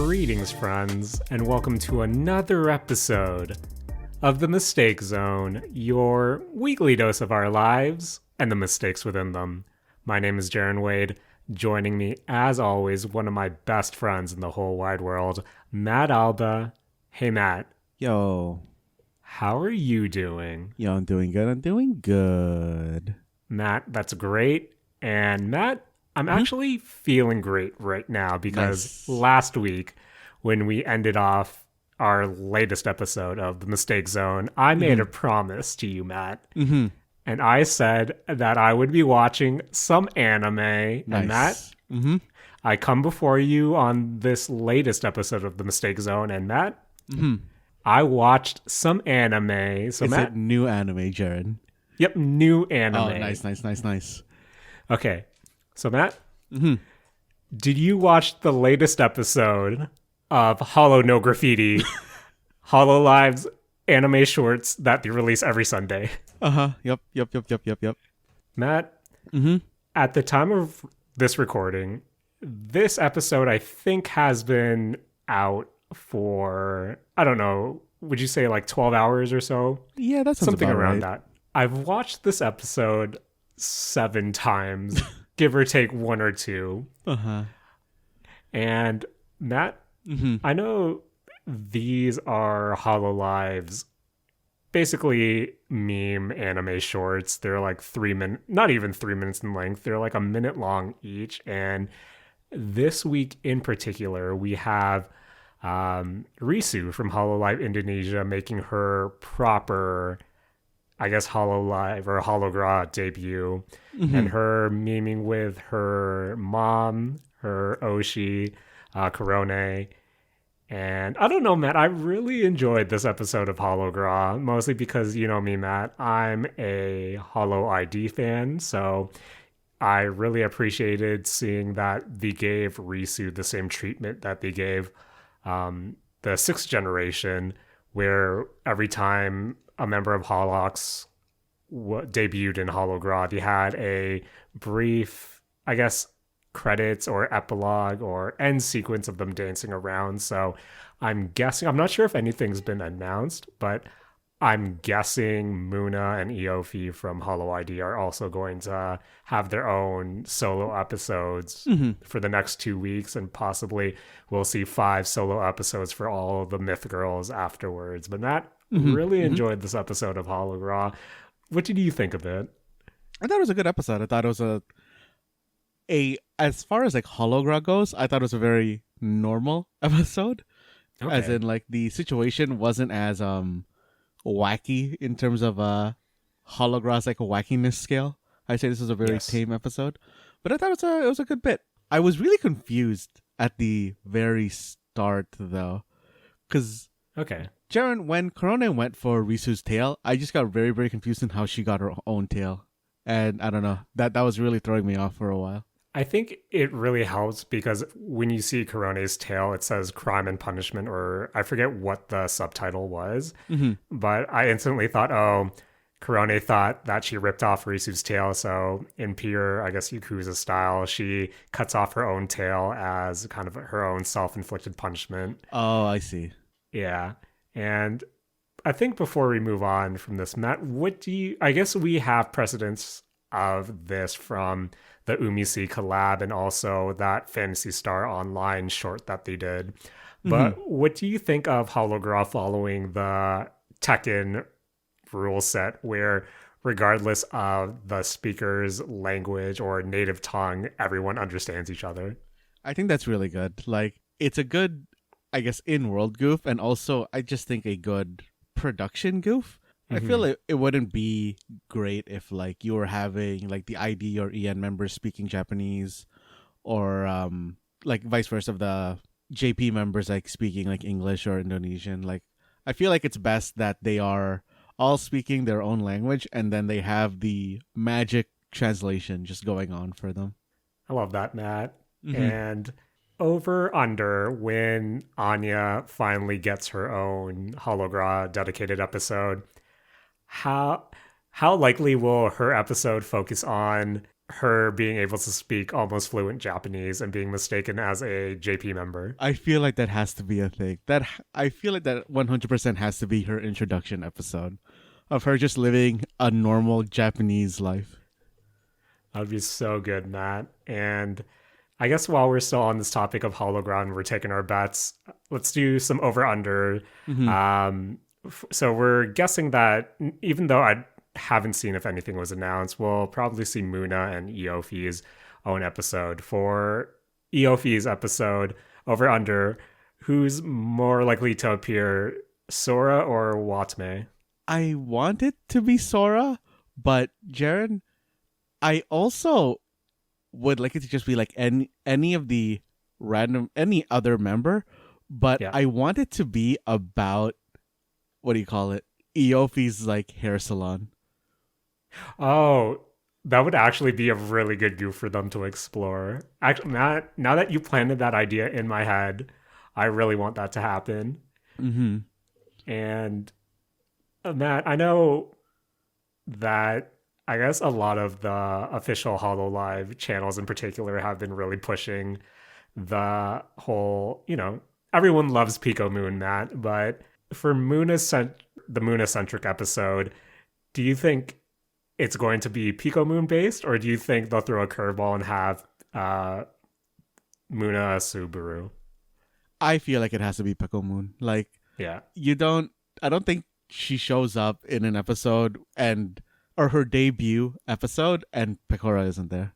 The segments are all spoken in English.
Greetings, friends, and welcome to another episode of The Mistake Zone, your weekly dose of our lives and the mistakes within them. My name is Jaren Wade. Joining me, as always, one of my best friends in the whole wide world, Matt Alba. Hey, Matt. Yo. How are you doing? Yo, I'm doing good. Matt, that's great. And Matt, I'm actually feeling great right now because last week, when we ended off our latest episode of The Mistake Zone, I made a promise to you, Matt. And I said that I would be watching some anime. And Matt, I come before you on this latest episode of The Mistake Zone. And Matt, I watched some anime. So Is Matt, it new anime, Jaren? Yep, new anime. Oh, nice. Okay. So, Matt, did you watch the latest episode of Holo No Graffiti, Hololive's anime shorts that they release every Sunday? Yep. Matt, at the time of this recording, this episode, I think, has been out for, I don't know, would you say like 12 hours or so? Yeah, that's something around right. that. I've watched this episode 7 times. Give or take 1 or 2. And Matt, I know these are Hololive's basically meme anime shorts. They're like 3 minutes, not even 3 minutes in length. They're like a minute long each. And this week in particular, we have Risu from Hololive Indonesia making her proper, I guess, Hololive or Hologra debut, and her memeing with her mom, her Oshi, Korone. And I don't know, Matt, I really enjoyed this episode of Hologra, mostly because, you know me, Matt, I'm a Holo ID fan, so I really appreciated seeing that they gave Risu the same treatment that they gave the 6th generation, where every time a member of Holox debuted in Hologra, he had a brief, I guess, credits or epilogue or end sequence of them dancing around. So I'm guessing, I'm not sure if anything's been announced, but I'm guessing Muna and Eofi from Holo ID are also going to have their own solo episodes for the next 2 weeks, and possibly we'll see 5 solo episodes for all of the Myth Girls afterwards. But Matt, really enjoyed this episode of Hologra. What did you think of it? I thought it was a good episode. I thought it was a as far as like Hologra goes, I thought it was a very normal episode. Okay. As in, like, the situation wasn't as wacky in terms of Hologra's like a wackiness scale. I say this was a very tame episode, but I thought it was a good bit. I was really confused at the very start though, because Jaren, when Korone went for Risu's tail, I just got very, very confused in how she got her own tail, and I don't know, that was really throwing me off for a while. I think it really helps because when you see Korone's tail, it says crime and punishment, or I forget what the subtitle was, but I instantly thought, oh, Korone thought that she ripped off Risu's tail, so in pure, I guess, Yakuza style, she cuts off her own tail as kind of her own self-inflicted punishment. Oh, I see. Yeah, and I think before we move on from this, Matt, I guess we have precedents of this from the Umisi collab and also that Phantasy Star Online short that they did. But what do you think of Hologra following the Tekken rule set, where regardless of the speaker's language or native tongue, everyone understands each other? I think that's really good. Like, it's a good, I guess, in-world goof, and also I just think a good production goof. I feel it wouldn't be great if, like, you were having, like, the ID or EN members speaking Japanese, or like vice versa, of the JP members like speaking like English or Indonesian. Like, I feel like it's best that they are all speaking their own language, and then they have the magic translation just going on for them. I love that, Matt. And over under when Anya finally gets her own Hologra dedicated episode, how likely will her episode focus on her being able to speak almost fluent Japanese and being mistaken as a JP member. I feel like that has to be a thing. I feel like that 100% has to be her introduction episode of her just living a normal Japanese life. That would be so good, Matt. And I guess while we're still on this topic of Hologra and we're taking our bets, let's do some over-under. So we're guessing that even though I haven't seen if anything was announced, we'll probably see Muna and Eofi's own episode. For Eofi's episode, over-under, who's more likely to appear, Sora or Watme? I want it to be Sora, but Jaren, I also would like it to just be like any of the any other member, but I want it to be about, what do you call it, Eofi's like hair salon. Oh, that would actually be a really good goof for them to explore. Actually, Matt, now that you planted that idea in my head, I really want that to happen. And Matt, I know that I guess a lot of the official Hololive channels in particular have been really pushing the whole, everyone loves Pico Moon, Matt, but for the Muna-centric episode, do you think it's going to be Pico Moon based, or do you think they'll throw a curveball and have Muna Subaru? I feel like it has to be Pico Moon. Like, yeah, I don't think she shows up in an episode or her debut episode and Pecora isn't there.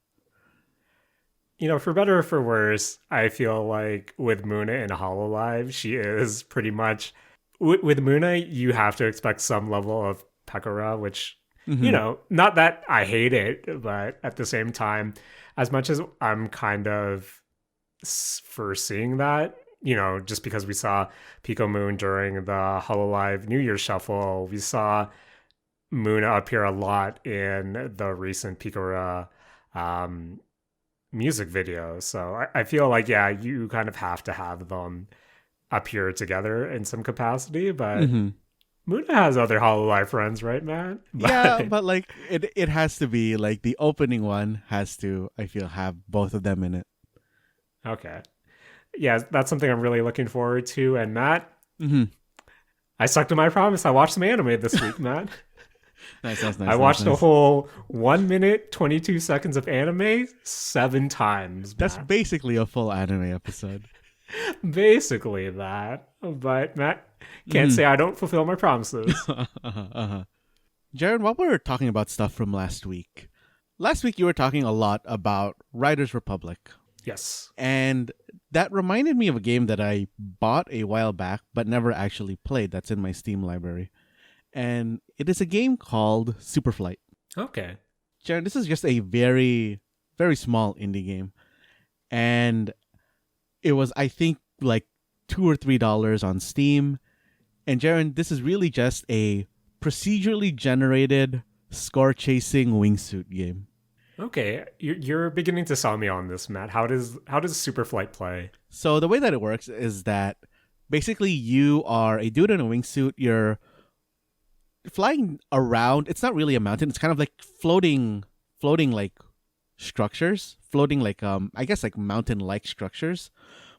For better or for worse, I feel like with Muna in Hololive, she is pretty much with Muna, you have to expect some level of Pecora, which not that I hate it, but at the same time, as much as I'm kind of foreseeing that, just because we saw Pico Moon during the Hololive New Year's Shuffle, we saw Muna appear a lot in the recent Picora music video. So I feel like, yeah, you kind of have to have them appear together in some capacity, but Muna has other Hololive friends, right, Matt? Yeah, but like it has to be like the opening one has to, I feel, have both of them in it. Okay. Yeah, that's something I'm really looking forward to. And Matt, I stuck to my promise. I watched some anime this week, Matt. Nice. I watched a whole 1 minute, 22 seconds of anime 7 times. Matt. That's basically a full anime episode. Basically that. But Matt, can't say I don't fulfill my promises. Jaren, while we were talking about stuff from last week you were talking a lot about Riders Republic. Yes. And that reminded me of a game that I bought a while back but never actually played that's in my Steam library. And it is a game called Superflight. Okay. Jaren, this is just a very, very small indie game. And it was, I think, like $2 or $3 on Steam. And Jaren, this is really just a procedurally generated score-chasing wingsuit game. Okay, you're beginning to sell me on this, Matt. How does Superflight play? So the way that it works is that basically you are a dude in a wingsuit. You're flying around. It's not really a mountain. It's kind of like floating like structures, floating like I guess like mountain-like structures,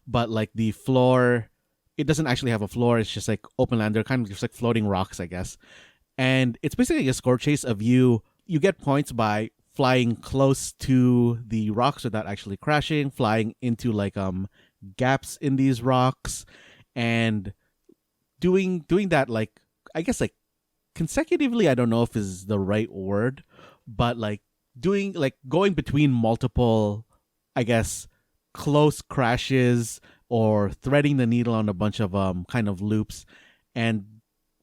but like the floor, it doesn't actually have a floor. It's just like open land. They're kind of just like floating rocks, I guess. And it's basically a score chase of you. You get points by flying close to the rocks without actually crashing, flying into like gaps in these rocks, and doing that like, I guess like consecutively. I don't know if is the right word, but like going between multiple, I guess, close crashes or threading the needle on a bunch of kind of loops. And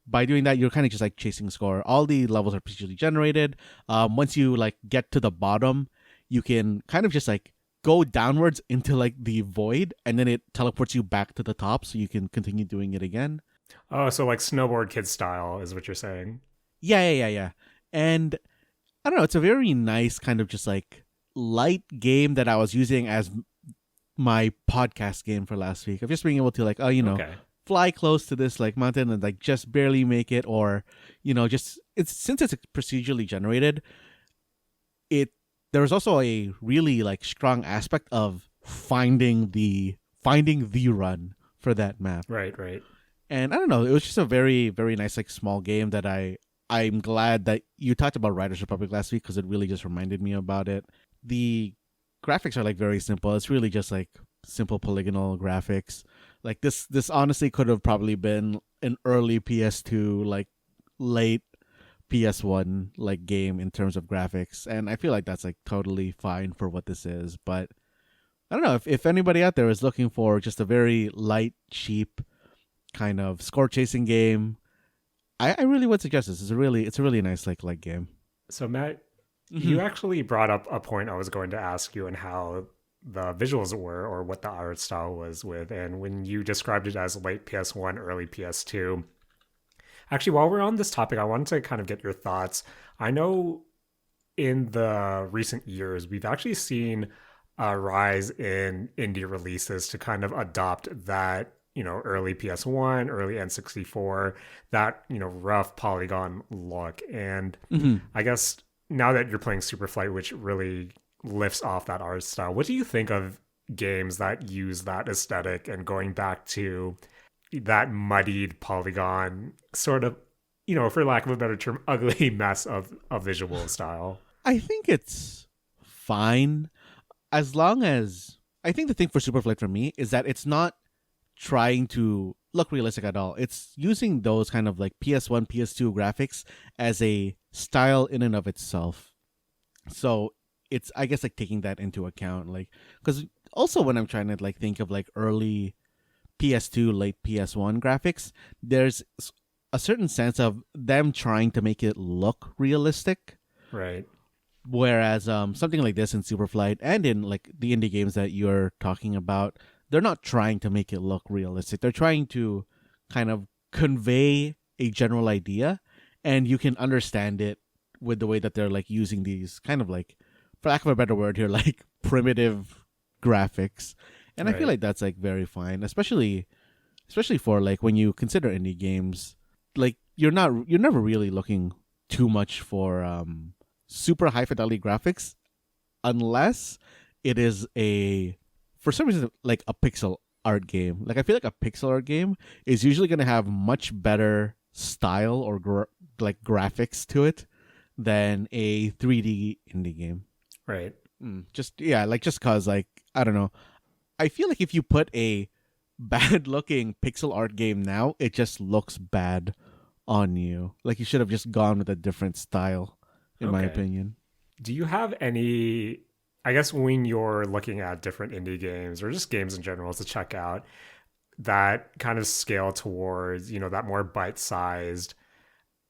by doing that, you're kind of just like chasing score. All the levels are procedurally generated. Once you like get to the bottom, you can kind of just like go downwards into like the void, and then it teleports you back to the top so you can continue doing it again. Oh, so like Snowboard Kid style is what you're saying. Yeah. And I don't know, it's a very nice kind of just like light game that I was using as my podcast game for last week. Of just being able to like, okay, fly close to this like mountain and like just barely make it, or just since it's procedurally generated, it there was also a really like strong aspect of finding the run for that map. Right, right. And I don't know, it was just a very, very nice like small game that I'm glad that you talked about Riders Republic last week because it really just reminded me about it. The graphics are like very simple. It's really just like simple polygonal graphics. Like this honestly could have probably been an early PS2, like late PS1 like game in terms of graphics, and I feel like that's like totally fine for what this is. But I don't know if anybody out there is looking for just a very light, cheap kind of score chasing game, I really would suggest this. It's a really nice like game. So Matt, you actually brought up a point I was going to ask you and how the visuals were or what the art style was with. And when you described it as late PS1, early PS2, actually, while we're on this topic, I wanted to kind of get your thoughts. I know in the recent years, we've actually seen a rise in indie releases to kind of adopt that, early PS1, early N64, that, rough polygon look. And I guess now that you're playing Superflight, which really lifts off that art style, what do you think of games that use that aesthetic and going back to that muddied polygon sort of, for lack of a better term, ugly mess of a visual style? I think it's fine as long as I think the thing for Superflight for me is that it's not trying to look realistic at all. It's using those kind of like PS1, PS2 graphics as a style in and of itself. So it's, I guess, like taking that into account, like, because also when I'm trying to like think of like early PS2, late PS1 graphics, there's a certain sense of them trying to make it look realistic. Right. Whereas something like this in Superflight and in like the indie games that you're talking about, they're not trying to make it look realistic. They're trying to kind of convey a general idea, and you can understand it with the way that they're like using these kind of like, for lack of a better word here, like primitive graphics. And I feel like that's like very fine, especially for like when you consider indie games, like you're never really looking too much for super high fidelity graphics unless it is for some reason like a pixel art game. Like I feel like a pixel art game is usually going to have much better style or like graphics to it than a 3D indie game. Right. Just cause like, I don't know. I feel like if you put a bad looking pixel art game now, it just looks bad on you. Like you should have just gone with a different style, in my opinion. Do you have any, I guess when you're looking at different indie games or just games in general to check out that kind of scale towards, that more bite-sized,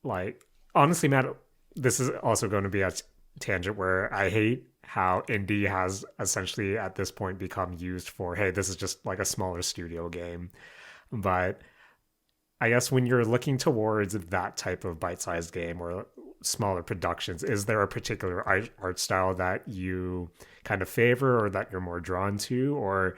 like, honestly, Matt, this is also going to be a tangent where I hate how indie has essentially at this point become used for, hey, this is just like a smaller studio game. But I guess when you're looking towards that type of bite-sized game or smaller productions, is there a particular art style that you kind of favor or that you're more drawn to? Or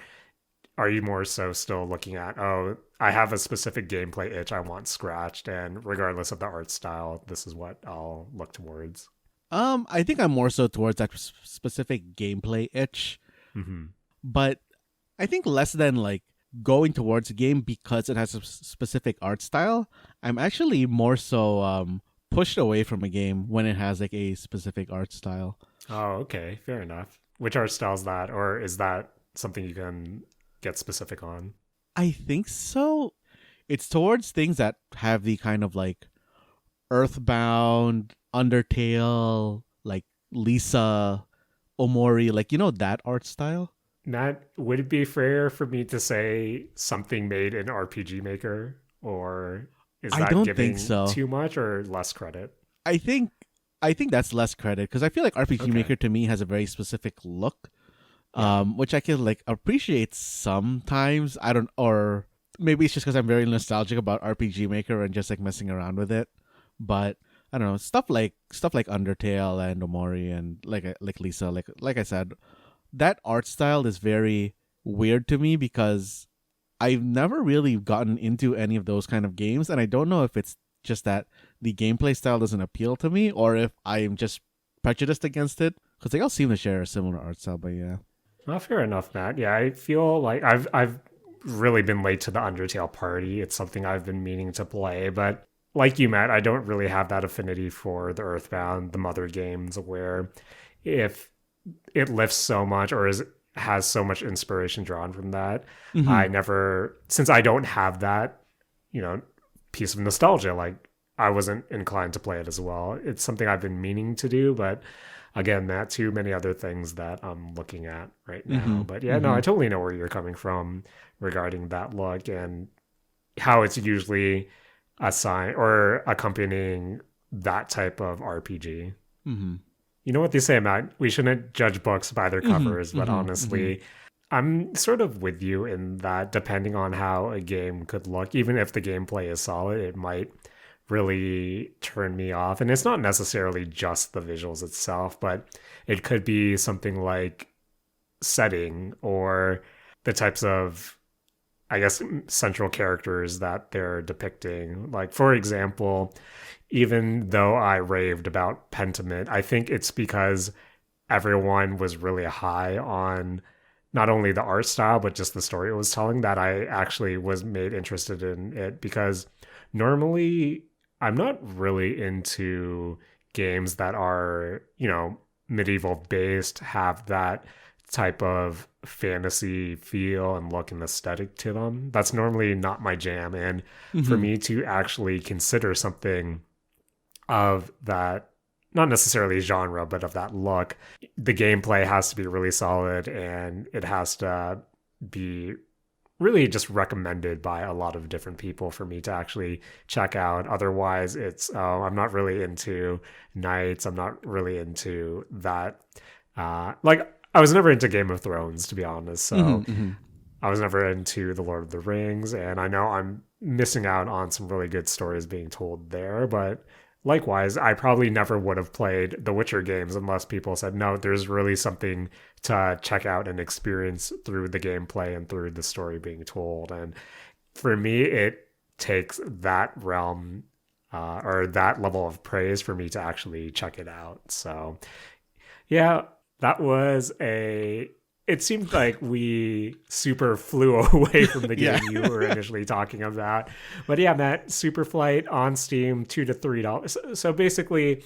are you more so still looking at, oh, I have a specific gameplay itch I want scratched, and regardless of the art style, this is what I'll look towards? I think I'm more so towards that specific gameplay itch. But I think less than like going towards a game because it has a specific art style. I'm actually more so pushed away from a game when it has like a specific art style. Oh, okay. Fair enough. Which art style is that? Or is that something you can get specific on? I think so. It's towards things that have the kind of like Earthbound, Undertale, like Lisa, Omori, like, that art style. Matt, would it be fair for me to say something made in RPG Maker? Or is that giving too much or less credit? I think that's less credit because I feel like RPG Maker to me has a very specific look, which I can like appreciate sometimes. Or maybe it's just because I'm very nostalgic about RPG Maker and just like messing around with it. But I don't know, stuff like Undertale and Omori and like Lisa, like I said, that art style is very weird to me because I've never really gotten into any of those kind of games, and I don't know if it's just that the gameplay style doesn't appeal to me or if I'm just prejudiced against it because they all seem to share a similar art style. But yeah. Well, fair enough, Matt. Yeah, I feel like I've really been late to the Undertale party. It's something I've been meaning to play, but like you, Matt, I don't really have that affinity for the Earthbound, the Mother games, where if it lifts so much or has so much inspiration drawn from that, I never, since I don't have that, piece of nostalgia, like I wasn't inclined to play it as well. It's something I've been meaning to do, but again, Matt, too many other things that I'm looking at right now. But yeah, no, I totally know where you're coming from regarding that look and how it's usually assign or accompanying that type of RPG. You know what they say, Matt? We shouldn't judge books by their covers, but honestly, I'm sort of with you in that depending on how a game could look, even if the gameplay is solid, it might really turn me off. And it's not necessarily just the visuals itself, but it could be something like setting or the types of, I guess, central characters that they're depicting. Like, for example, even though I raved about Pentiment, I think it's because everyone was really high on not only the art style, but just the story it was telling that I actually was made interested in it. Because normally I'm not really into games that are, medieval based, have that type of fantasy feel and look and aesthetic to them. That's normally not my jam. And for me to actually consider something of that, not necessarily genre, but of that look, the gameplay has to be really solid and it has to be really just recommended by a lot of different people for me to actually check out. Otherwise, it's, I'm not really into knights. I'm not really into that. Like, I was never into Game of Thrones, to be honest. So I was never into The Lord of the Rings. And I know I'm missing out on some really good stories being told there. But likewise, I probably never would have played the Witcher games unless people said, no, there's really something to check out and experience through the gameplay and through the story being told. And for me, it takes that realm or that level of praise for me to actually check it out. So yeah, that was it seemed like we super flew away from the game you were initially talking about. But yeah, Matt, Superflight on Steam, $2 to $3. So basically,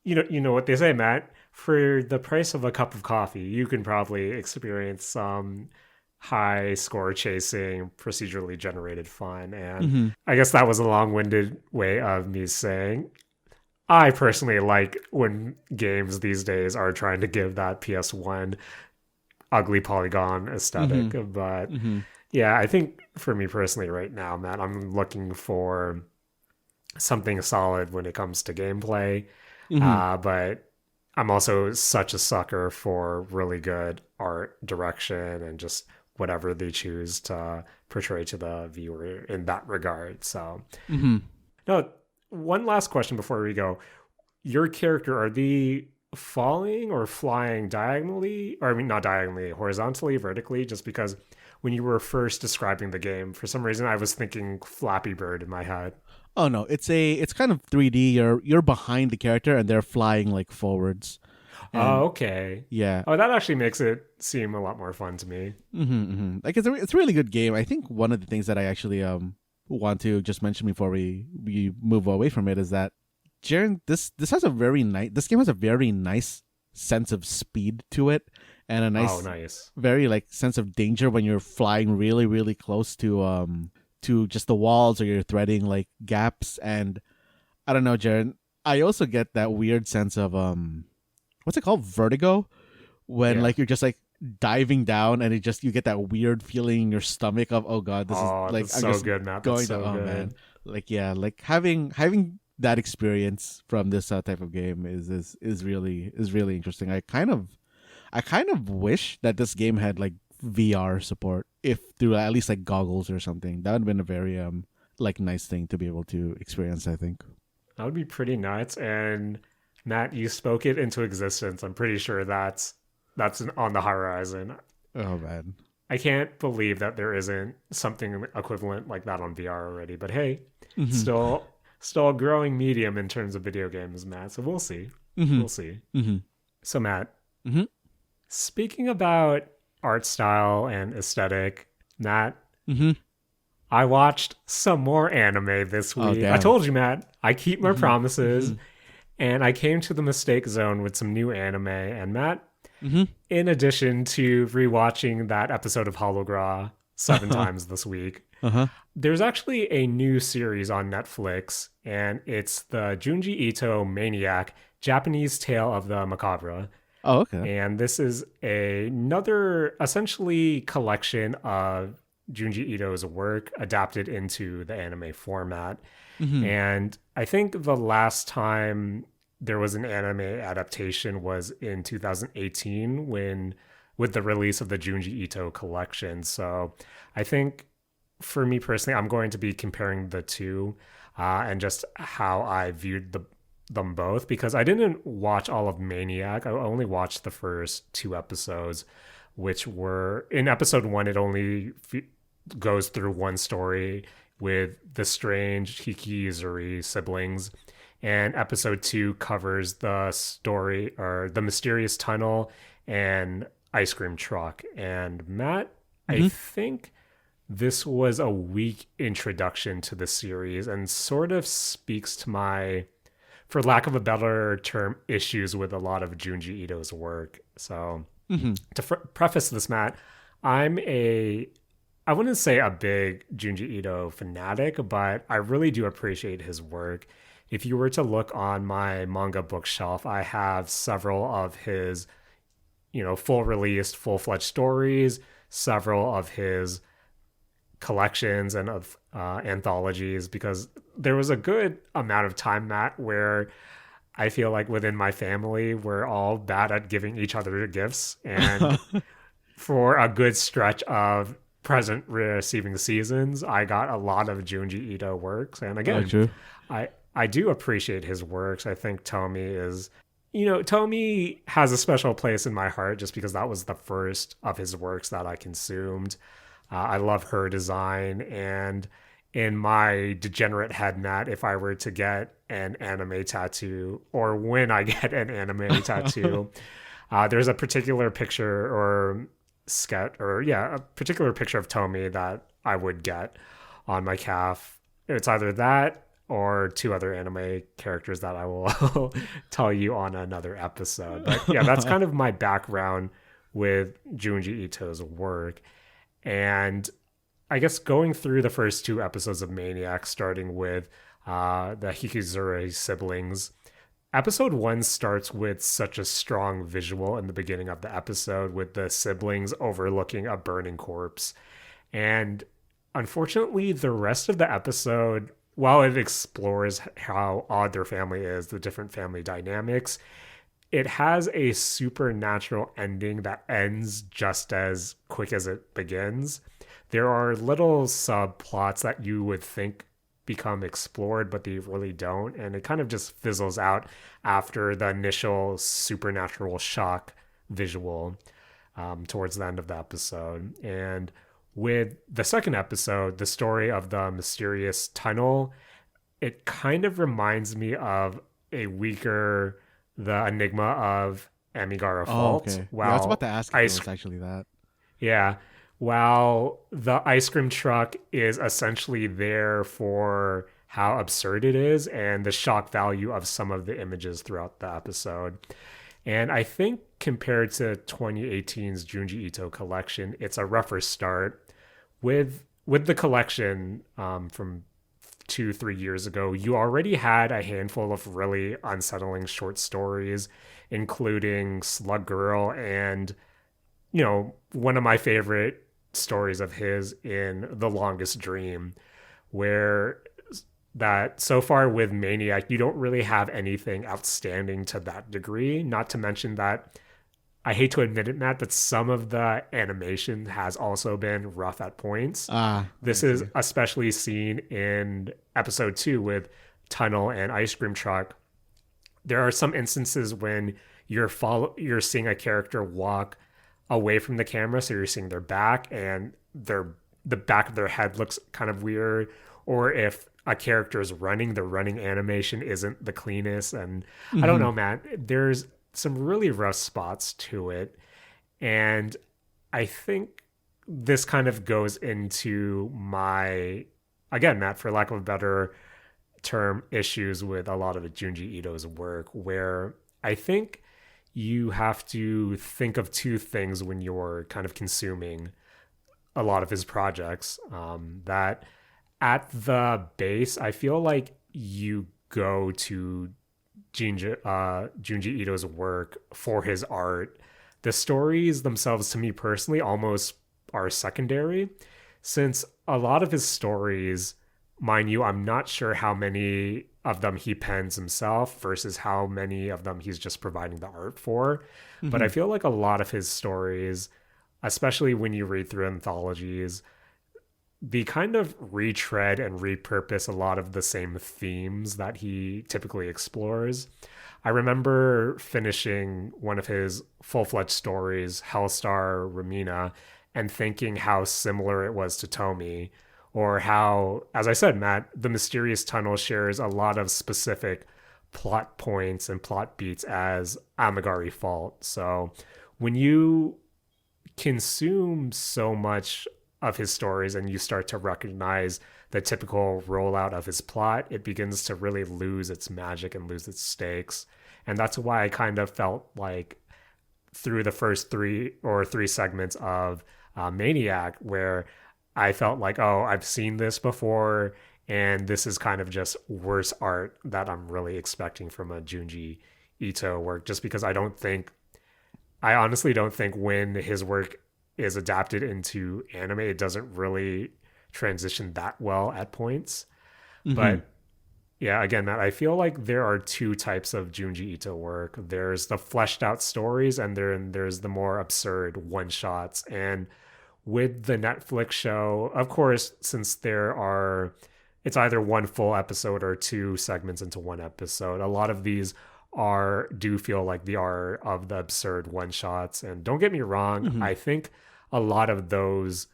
you know what they say, Matt, for the price of a cup of coffee, you can probably experience some high score chasing, procedurally generated fun. And I guess that was a long-winded way of me saying I personally like when games these days are trying to give that PS1 ugly polygon aesthetic. But yeah, I think for me personally right now, Matt, I'm looking for something solid when it comes to gameplay. But I'm also such a sucker for really good art direction and just whatever they choose to portray to the viewer in that regard. So no, one last question before we go. Your character, are they falling or flying diagonally? Or I mean, not diagonally, horizontally, vertically? Just because when you were first describing the game, for some reason I was thinking Flappy Bird in my head. Oh no, it's kind of 3D. You're behind the character and they're flying like forwards. Oh, okay. Yeah. Oh, that actually makes it seem a lot more fun to me. Like it's a really good game. I think one of the things that I actually want to just mention before we move away from it is that Jaren, this game has a very nice sense of speed to it and a nice very like sense of danger when you're flying really, really close to just the walls or you're threading like gaps. And I don't know, Jaren, I also get that weird sense of what's it called? Vertigo, when like you're just like diving down and you get that weird feeling in your stomach of, oh god, this is like that's so good, Matt. That's so good. Man, like yeah, like having that experience from this type of game is really interesting. I kind of wish that this game had like VR support, if through at least like goggles or something. That would have been a very like nice thing to be able to experience, I think. That would be pretty nuts. And Matt, you spoke it into existence. I'm pretty sure that's on the horizon. Oh man, I can't believe that there isn't something equivalent like that on VR already. But hey, still a growing medium in terms of video games, Matt. So we'll see. We'll see. So Matt, Mm-hmm. Speaking about art style and aesthetic, Matt, Mm-hmm. I watched some more anime this Oh, week. I damn. told you, Matt, I keep my Mm-hmm. promises, Mm-hmm. and I came to the mistake zone with some new anime. And Matt, Mm-hmm. in addition to rewatching that episode of Hologra 7 Uh-huh. times this week, Uh-huh. there's actually a new series on Netflix, and it's the Junji Ito Maniac Japanese Tale of the Macabre. Oh, okay. And this is another essentially collection of Junji Ito's work adapted into the anime format. Mm-hmm. And I think the last time there was an anime adaptation was in 2018 when with the release of the Junji Ito collection. So I think for me personally, I'm going to be comparing the two and just how I viewed them both because I didn't watch all of Maniac. I only watched the first 2 episodes, which were in episode 1. It only goes through one story with the strange Hikizuri siblings, and episode 2 covers the story or the mysterious tunnel and ice cream truck. And Matt, I Mm-hmm. think this was a weak introduction to the series and sort of speaks to my, for lack of a better term, issues with a lot of Junji Ito's work. So Mm-hmm. to preface this, Matt, I'm I wouldn't say a big Junji Ito fanatic, but I really do appreciate his work. If you were to look on my manga bookshelf, I have several of his, full released, full fledged stories, several of his collections and of anthologies, because there was a good amount of time, Matt, where I feel like within my family, we're all bad at giving each other gifts. And for a good stretch of present receiving seasons, I got a lot of Junji Ito works. And Oh, again, true. I do appreciate his works. I think Tomi has a special place in my heart just because that was the first of his works that I consumed. I love her design. And in my degenerate head, Matt, if I were to get an anime tattoo, or when I get an anime tattoo, there's a particular picture or sketch, or a particular picture of Tomi that I would get on my calf. It's either that or 2 other anime characters that I will tell you on another episode. But yeah, that's kind of my background with Junji Ito's work. And I guess going through the first 2 episodes of Maniac, starting with the Hikizure siblings, episode 1 starts with such a strong visual in the beginning of the episode with the siblings overlooking a burning corpse. And unfortunately, the rest of the episode, while it explores how odd their family is, the different family dynamics, it has a supernatural ending that ends just as quick as it begins. There are little subplots that you would think become explored, but they really don't. And it kind of just fizzles out after the initial supernatural shock visual towards the end of the episode. And with the second episode, the story of the mysterious tunnel, it kind of reminds me of a weaker The Enigma of Amigara Fault. Okay. Yeah, I was about to ask if it was actually that. Yeah. While the ice cream truck is essentially there for how absurd it is and the shock value of some of the images throughout the episode. And I think compared to 2018's Junji Ito collection, it's a rougher start. With the collection from 2-3 years ago, you already had a handful of really unsettling short stories, including Slug Girl and, one of my favorite stories of his in The Longest Dream, where that so far with Maniac, you don't really have anything outstanding to that degree. Not to mention that I hate to admit it, Matt, but some of the animation has also been rough at points. This is especially seen in episode 2 with Tunnel and Ice Cream Truck. There are some instances when you're seeing a character walk away from the camera, so you're seeing their back, and the back of their head looks kind of weird. Or if a character is running, the running animation isn't the cleanest. And I don't know, Matt. There's some really rough spots to it. And I think this kind of goes into my, again, Matt, for lack of a better term, issues with a lot of Junji Ito's work, where I think you have to think of two things when you're kind of consuming a lot of his projects. That at the base, I feel like you go to Junji Ito's work for his art. The stories themselves, to me personally, almost are secondary, since a lot of his stories, mind you, I'm not sure how many of them he pens himself versus how many of them he's just providing the art for. But I feel like a lot of his stories, especially when you read through anthologies, they kind of retread and repurpose a lot of the same themes that he typically explores. I remember finishing one of his full-fledged stories, Hellstar Ramina, and thinking how similar it was to Tomi, or how, as I said, Matt, The Mysterious Tunnel shares a lot of specific plot points and plot beats as Amagari Fault. So when you consume so much of his stories and you start to recognize the typical rollout of his plot, it begins to really lose its magic and lose its stakes. And that's why I kind of felt like through the first three segments of Maniac, where I felt like, oh, I've seen this before, and this is kind of just worse art that I'm really expecting from a Junji Ito work, just because I honestly don't think when his work is adapted into anime, it doesn't really transition that well at points. But yeah, again, Matt, I feel like there are two types of Junji Ito work. There's the fleshed out stories, and there's the more absurd one shots. And with the Netflix show, of course, since it's either one full episode or two segments into one episode, a lot of these do feel like the are of the absurd one shots. And don't get me wrong, I think a lot of those,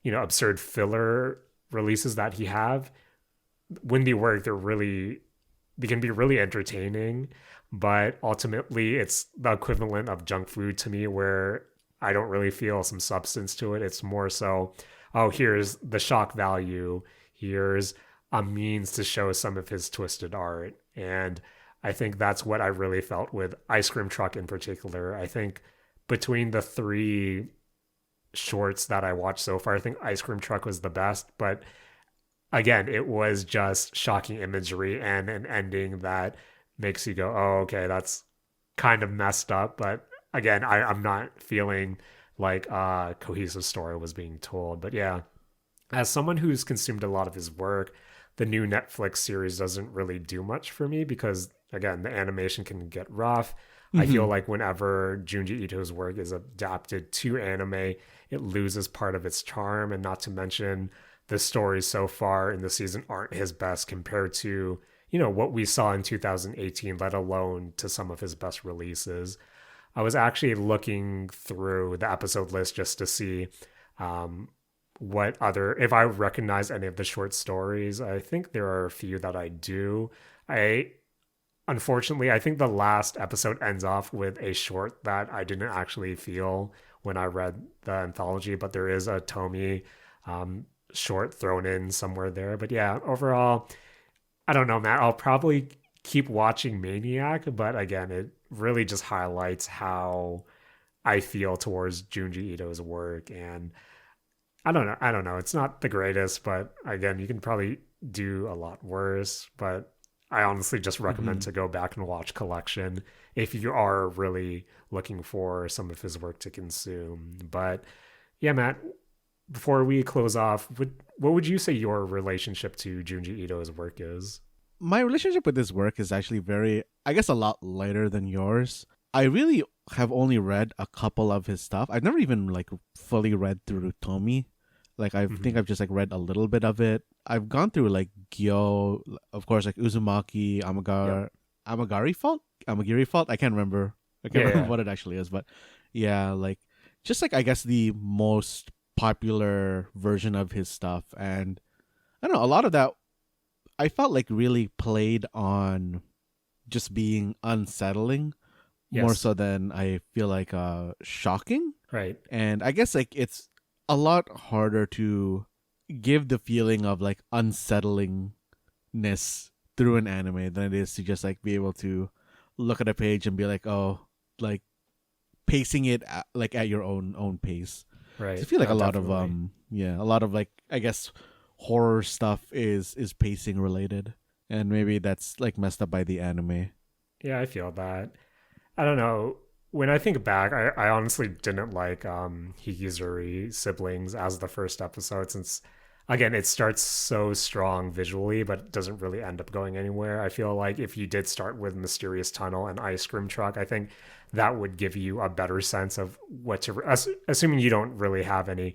absurd filler releases that he have, when they work, they can be really entertaining, but ultimately it's the equivalent of junk food to me, where I don't really feel some substance to it. It's more so, oh, here's the shock value, here's a means to show some of his twisted art. And I think that's what I really felt with Ice Cream Truck in particular. I think between the three shorts that I watched so far, I think Ice Cream Truck was the best, but again, it was just shocking imagery and an ending that makes you go, oh, okay, that's kind of messed up. But again, I'm not feeling like a cohesive story was being told. But yeah, as someone who's consumed a lot of his work, the new Netflix series doesn't really do much for me because, again, the animation can get rough. I feel like whenever Junji Ito's work is adapted to anime, it loses part of its charm. And not to mention, the stories so far in the season aren't his best compared to, what we saw in 2018, let alone to some of his best releases. I was actually looking through the episode list just to see if I recognize any of the short stories. I think there are a few that I do. Unfortunately, I think the last episode ends off with a short that I didn't actually feel when I read the anthology, but there is a Tomi short thrown in somewhere there. But yeah, overall, I don't know, Matt. I'll probably keep watching Maniac, but again, it really just highlights how I feel towards Junji Ito's work. And I don't know. It's not the greatest, but again, you can probably do a lot worse. But I honestly just recommend to go back and watch Collection if you are really looking for some of his work to consume. But yeah, Matt, before we close off, what would you say your relationship to Junji Ito's work is? My relationship with his work is actually a lot lighter than yours. I really have only read a couple of his stuff. I've never even fully read through Tomi. I think I've just read a little bit of it. I've gone through Gyo, of course, Uzumaki, Amagari Fault. I can't remember. Remember what it actually is, but yeah, I guess the most popular version of his stuff, and I don't know, a lot of that I felt really played on just being unsettling, more Yes. so than I feel like shocking. Right. And I guess like it's a lot harder to give the feeling of like unsettlingness through an anime than it is to just like be able to look at a page and be like, oh, like pacing it like at your own pace. So I Right. feel like No, a lot of definitely. a lot of like I guess horror stuff is pacing related, and maybe that's like messed up by the anime. Yeah, I feel that. I don't know. When I think back, I honestly didn't like Hikizuri siblings as the first episode since again it starts so strong visually but doesn't really end up going anywhere. I feel like if you did start with Mysterious Tunnel and Ice Cream Truck, I think that would give you a better sense of what to assuming you don't really have any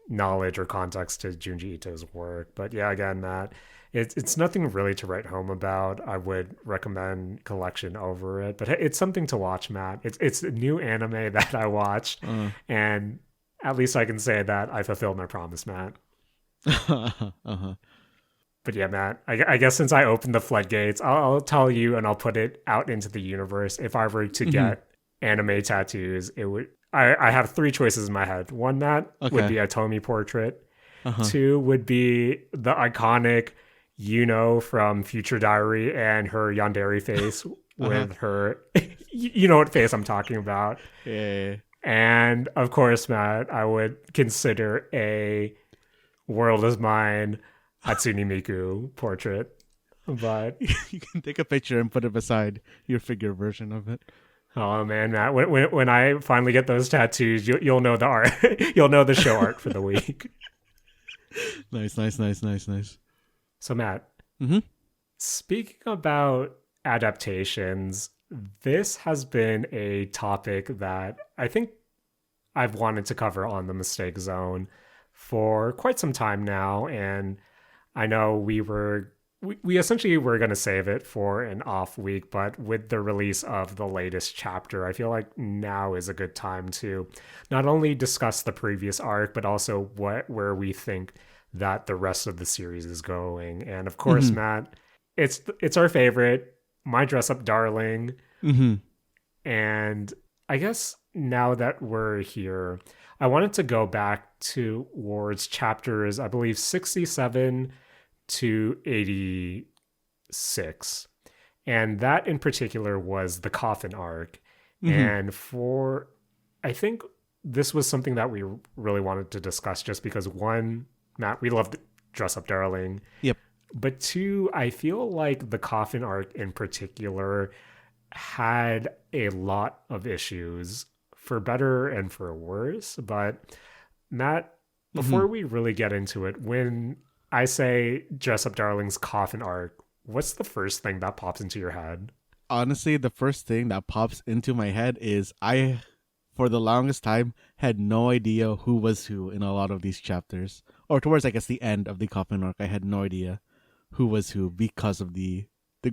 knowledge or context to Junji Ito's work. But yeah, again, Matt, it's nothing really to write home about. I would recommend Collection over it, but it's something to watch, Matt. It's a new anime that I watched, Uh, and at least I can say that I fulfilled my promise, Matt. uh-huh. But yeah, Matt, I guess since I opened the floodgates, I'll tell you and I'll put it out into the universe. If I were to Hmm. get anime tattoos, it would. I have three choices in my head. One, Matt, would Okay. be a Tomy portrait. Uh-huh. Two would be the iconic from Future Diary and her yandere face Uh-huh. with her. You know what face I'm talking about. Yeah. And of course, Matt, I would consider a World is Mine Hatsune Miku portrait. But You can take a picture and put it beside your figure version of it. oh man, Matt, when I finally get those tattoos, you'll know the art. You'll know the show art for the week. Nice, nice, nice, nice, nice. So Matt, Mm-hmm. speaking about adaptations, this has been a topic that I think I've wanted to cover on the Mistake Zone for quite some time now, and I know we essentially were going to save it for an off week, but with the release of the latest chapter, I feel like now is a good time to not only discuss the previous arc, but also where we think that the rest of the series is going. And of course, Mm-hmm. Matt, it's our favorite, My Dress Up Darling, Mm-hmm. and I guess now that we're here, I wanted to go back towards chapters, I believe 67 to 86. And that in particular was the coffin arc. Mm-hmm. And I think this was something that we really wanted to discuss just because one, Matt, we loved Dress Up Darling. Yep. But two, I feel like the coffin arc in particular had a lot of issues for better and for worse. But Matt, Mm-hmm. before we really get into it, when I say Dress Up Darling's coffin arc, what's the first thing that pops into your head? Honestly, the first thing that pops into my head is I, for the longest time, had no idea who was who in a lot of these chapters. Or towards, I guess, the end of the coffin arc, I had no idea who was who because of the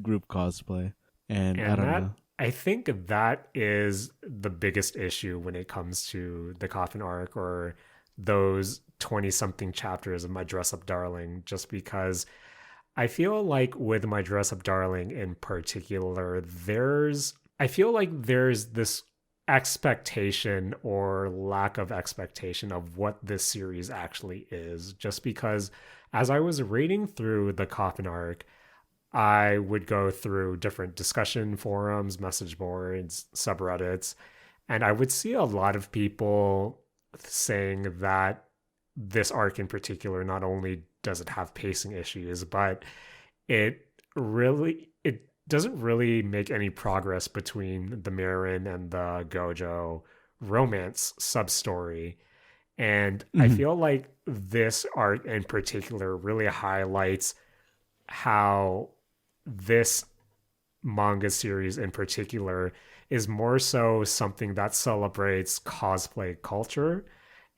group cosplay. And I And don't know. that, I think that is the biggest issue when it comes to the coffin arc or those 20 something chapters of My Dress Up Darling, just because I feel like with My Dress Up Darling in particular, I feel like there's this expectation or lack of expectation of what this series actually is, just because as I was reading through the coffin arc, I would go through different discussion forums, message boards, subreddits, and I would see a lot of people saying that this arc in particular not only does it have pacing issues, but it doesn't really make any progress between the Marin and the Gojo romance sub story. And I Mm-hmm. feel like this arc in particular really highlights how this manga series in particular is more so something that celebrates cosplay culture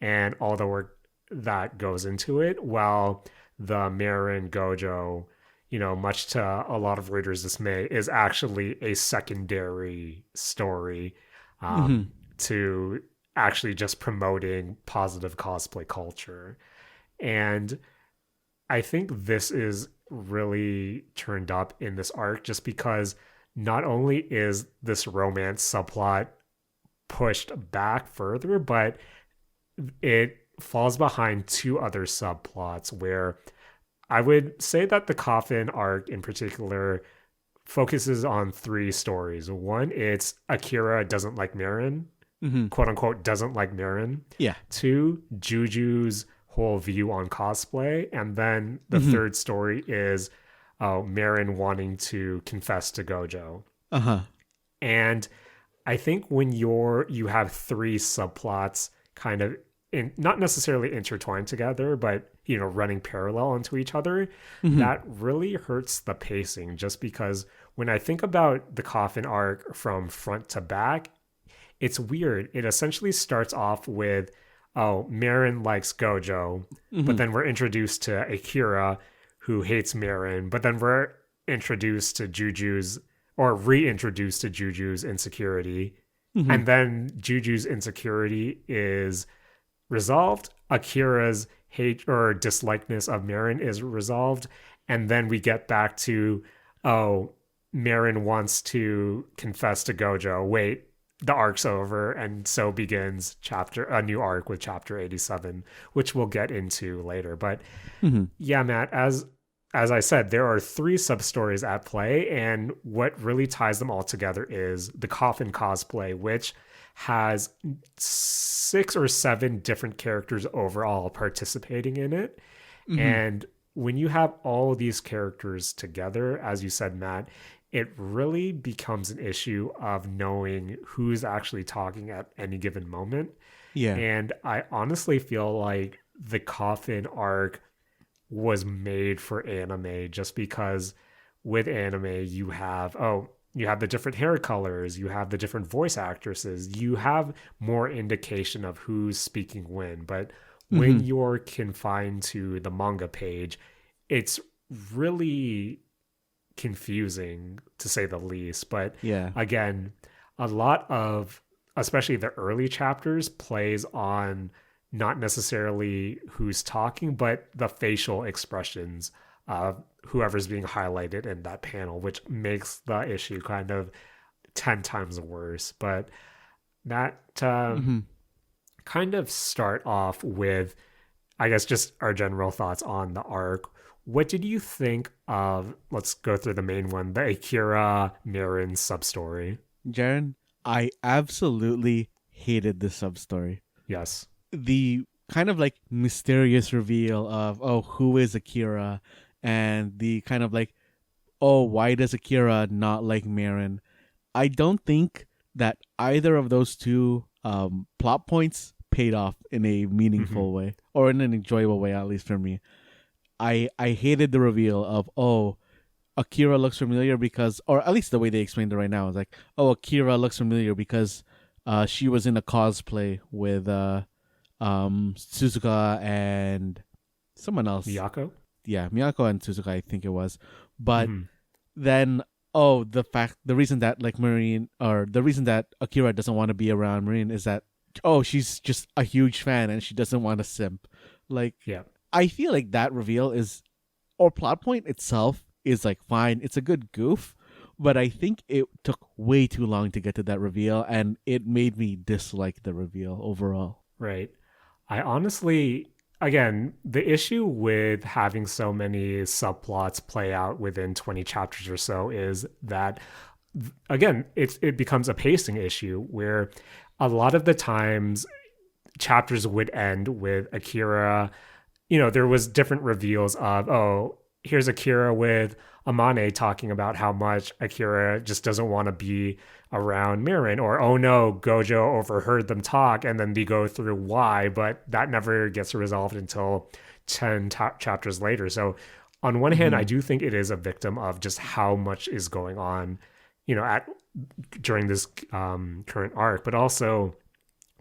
and all the work that goes into it, while the Marin Gojo, much to a lot of readers' dismay, is actually a secondary story Mm-hmm. to actually just promoting positive cosplay culture. And I think this is really turned up in this arc just because not only is this romance subplot pushed back further, but it falls behind two other subplots where I would say that the Coffin arc in particular focuses on three stories. One, it's Akira doesn't like Marin, quote unquote, doesn't like Marin. Yeah. Two, Juju's whole view on cosplay. And then the third story is Marin wanting to confess to Gojo. And I think when you have three subplots kind of not necessarily intertwined together, but running parallel into each other, that really hurts the pacing. Just because when I think about the Coffin arc from front to back, it's weird. It essentially starts off with, Marin likes Gojo, but then we're introduced to Akira, who hates Marin, but then we're introduced to Juju's, or reintroduced to Juju's insecurity, and then Juju's insecurity is resolved. Akira's hate or dislikeness of Marin is resolved, and then we get back to, Marin wants to confess to Gojo. Wait, the arc's over, and so begins a new arc with chapter 87, which we'll get into later. But yeah, Matt, as I said, there are three sub-stories at play, and what really ties them all together is the Coffin cosplay, which has 6 or 7 different characters overall participating in it. And when you have all of these characters together, as you said, Matt, it really becomes an issue of knowing who's actually talking at any given moment. Yeah. And I honestly feel like the Coffin arc was made for anime, just because with anime you have the different hair colors, you have the different voice actresses, you have more indication of who's speaking when. But when you're confined to the manga page, it's really confusing, to say the least. But again, a lot of, especially the early chapters, plays on not necessarily who's talking, but the facial expressions of whoever's being highlighted in that panel, which makes the issue kind of 10 times worse. But that kind of start off with, I guess, just our general thoughts on the arc. What did you think of, let's go through the main one, the Akira Marin sub-story? Jaren, I absolutely hated this sub-story. Yes. The kind of like mysterious reveal of, who is Akira? And the kind of like, why does Akira not like Marin? I don't think that either of those two plot points paid off in a meaningful way, or in an enjoyable way, at least for me. I hated the reveal of, Akira looks familiar because, or at least the way they explained it right now is like, Akira looks familiar because she was in a cosplay with Suzuka and someone else. Miyako? Yeah, Miyako and Suzuka, I think it was. But then, the reason that like Marine, or the reason that Akira doesn't want to be around Marine is that, she's just a huge fan and she doesn't want to simp. Like, yeah. I feel like that reveal or plot point itself is like fine. It's a good goof, but I think it took way too long to get to that reveal, and it made me dislike the reveal overall. Right. I honestly, again, the issue with having so many subplots play out within 20 chapters or so is that, again, it becomes a pacing issue where a lot of the times chapters would end with Akira. There was different reveals of, here's Akira with Amane talking about how much Akira just doesn't want to be around Marin, or, oh no, Gojo overheard them talk, and then they go through why, but that never gets resolved until 10 chapters later. So on one hand, I do think it is a victim of just how much is going on, during this current arc. But also,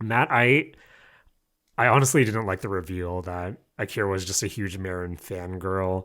Matt, I honestly didn't like the reveal that Akira was just a huge Marin fangirl.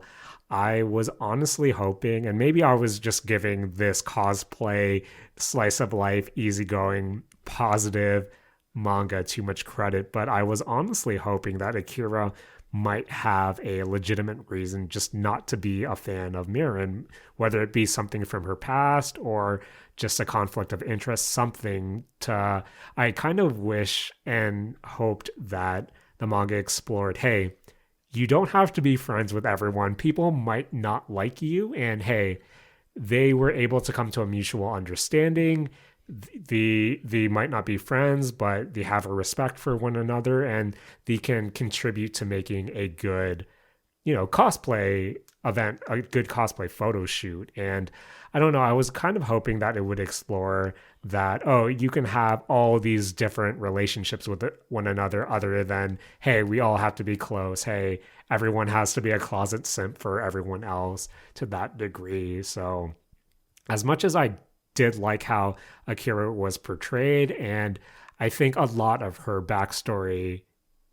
I was honestly hoping, and maybe I was just giving this cosplay, slice of life, easygoing, positive manga too much credit, but I was honestly hoping that Akira might have a legitimate reason just not to be a fan of Mirin, whether it be something from her past or just a conflict of interest, something to. I kind of wish and hoped that the manga explored, hey, you don't have to be friends with everyone. People might not like you, and hey, they were able to come to a mutual understanding. They might not be friends, but they have a respect for one another, and they can contribute to making a good, cosplay event, a good cosplay photo shoot. And I don't know, I was kind of hoping that it would explore that, oh, you can have all these different relationships with one another other than, hey, we all have to be close. Hey, everyone has to be a closet simp for everyone else to that degree. So as much as I did like how Akira was portrayed, and I think a lot of her backstory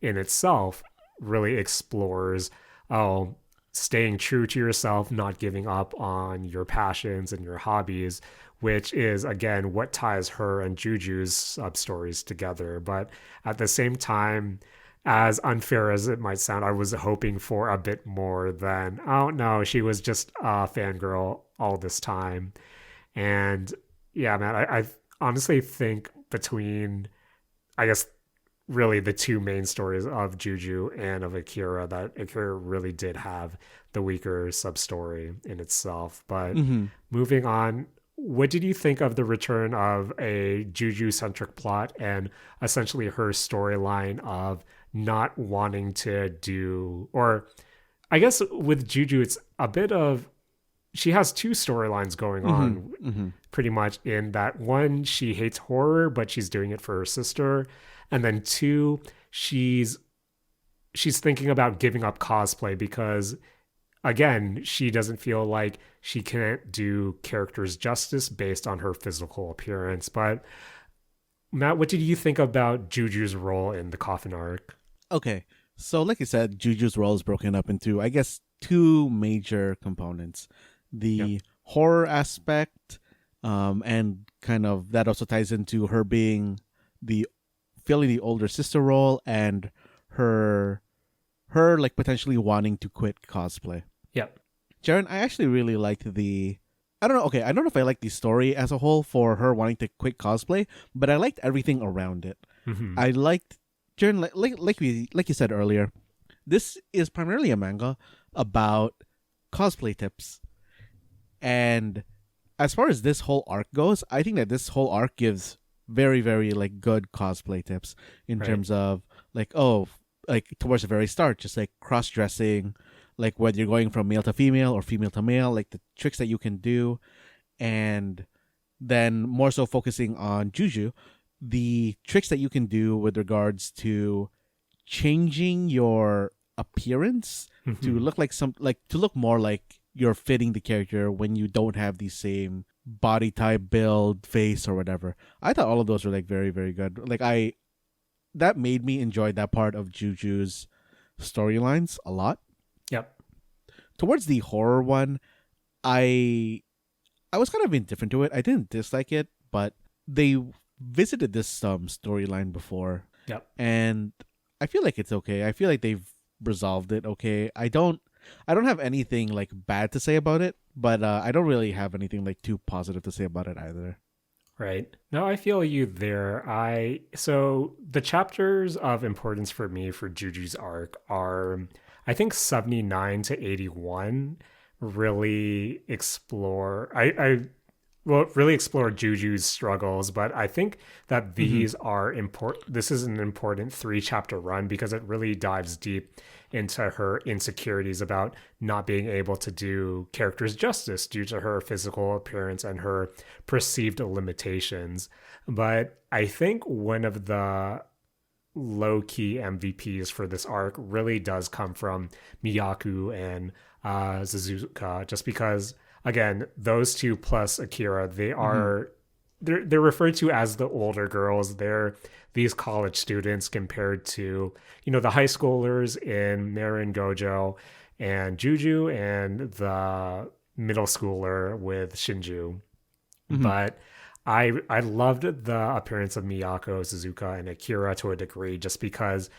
in itself really explores, oh, staying true to yourself, not giving up on your passions and your hobbies, which is, again, what ties her and Juju's sub stories together. But at the same time, as unfair as it might sound, I was hoping for a bit more than, oh no, she was just a fangirl all this time. And yeah, man, I honestly think between, I guess, really the two main stories of Juju and of Akira, that Akira really did have the weaker sub story in itself. But moving on, what did you think of the return of a Juju centric plot and essentially her storyline of not wanting to do, or I guess with Juju, it's a bit of, she has two storylines going on pretty much, in that one, she hates horror, but she's doing it for her sister. And then two, she's thinking about giving up cosplay because, again, she doesn't feel like she can't do characters justice based on her physical appearance. But Matt, what did you think about Juju's role in the Coffin arc? Okay, so like I said, Juju's role is broken up into, I guess, two major components. The horror aspect, and kind of that also ties into her being filling the older sister role, and her like potentially wanting to quit cosplay. Yep. Jaren, I actually really liked I don't know if I like the story as a whole for her wanting to quit cosplay, but I liked everything around it. I liked Jaren, like you said earlier, this is primarily a manga about cosplay tips. And as far as this whole arc goes, I think that this whole arc gives very, very like good cosplay tips in terms of like, like towards the very start, just like cross-dressing, like whether you're going from male to female or female to male, like the tricks that you can do. And then more so focusing on Juju, the tricks that you can do with regards to changing your appearance to look like to look more like you're fitting the character when you don't have the same body type, build, face, or whatever. I thought all of those were like very, very good. Like that made me enjoy that part of Juju's storylines a lot. Yep. Towards the horror one, I was kind of indifferent to it. I didn't dislike it, but they visited this storyline before. Yep. And I feel like it's okay. I feel like they've resolved it okay. I don't have anything like bad to say about it, but I don't really have anything like too positive to say about it either. Right. No, I feel you there. So the chapters of importance for me for Juju's arc are, I think, 79 to 81 really explore really explore Juju's struggles, but I think that these are important. This is an important 3-chapter run because it really dives deep into her insecurities about not being able to do characters justice due to her physical appearance and her perceived limitations. But I think one of the low-key MVPs for this arc really does come from Miyaku and Suzuka, just because, again, those two plus Akira, they are they're referred to as the older girls. They're these college students compared to, the high schoolers in Marin Gojo and Juju, and the middle schooler with Shinju. But I loved the appearance of Miyako, Suzuka, and Akira to a degree, just because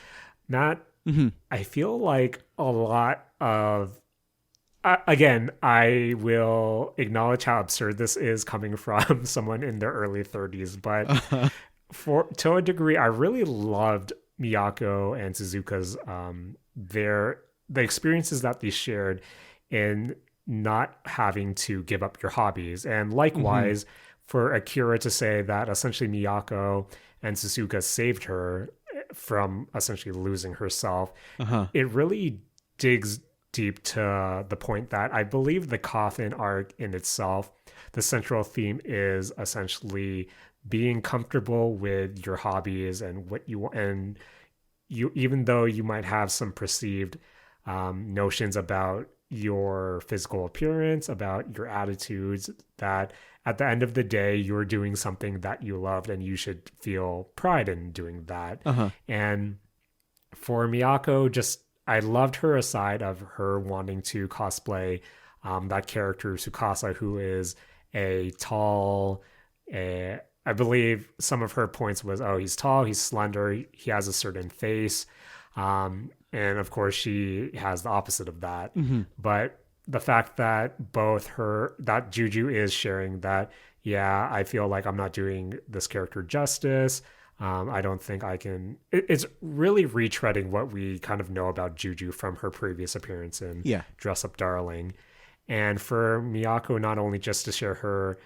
Matt, I feel like a lot of again, I will acknowledge how absurd this is coming from someone in their early 30s, but to a degree, I really loved Miyako and Suzuka's the experiences that they shared in not having to give up your hobbies. And likewise, for Akira to say that essentially Miyako and Suzuka saved her from essentially losing herself, it really digs deep to the point that I believe the coffin arc in itself, the central theme is essentially being comfortable with your hobbies and what you want. And you, even though you might have some perceived notions about your physical appearance, about your attitudes, that at the end of the day, you're doing something that you loved and you should feel pride in doing that. And for Miyako, just I loved her aside of her wanting to cosplay that character Tsukasa, who is a tall, I believe some of her points was, oh, he's tall, he's slender, he has a certain face. And of course, she has the opposite of that. But the fact that that Juju is sharing that, yeah, I feel like I'm not doing this character justice. I don't think I can. It's really retreading what we kind of know about Juju from her previous appearance in Dress Up Darling. And for Miyako, not only just to share her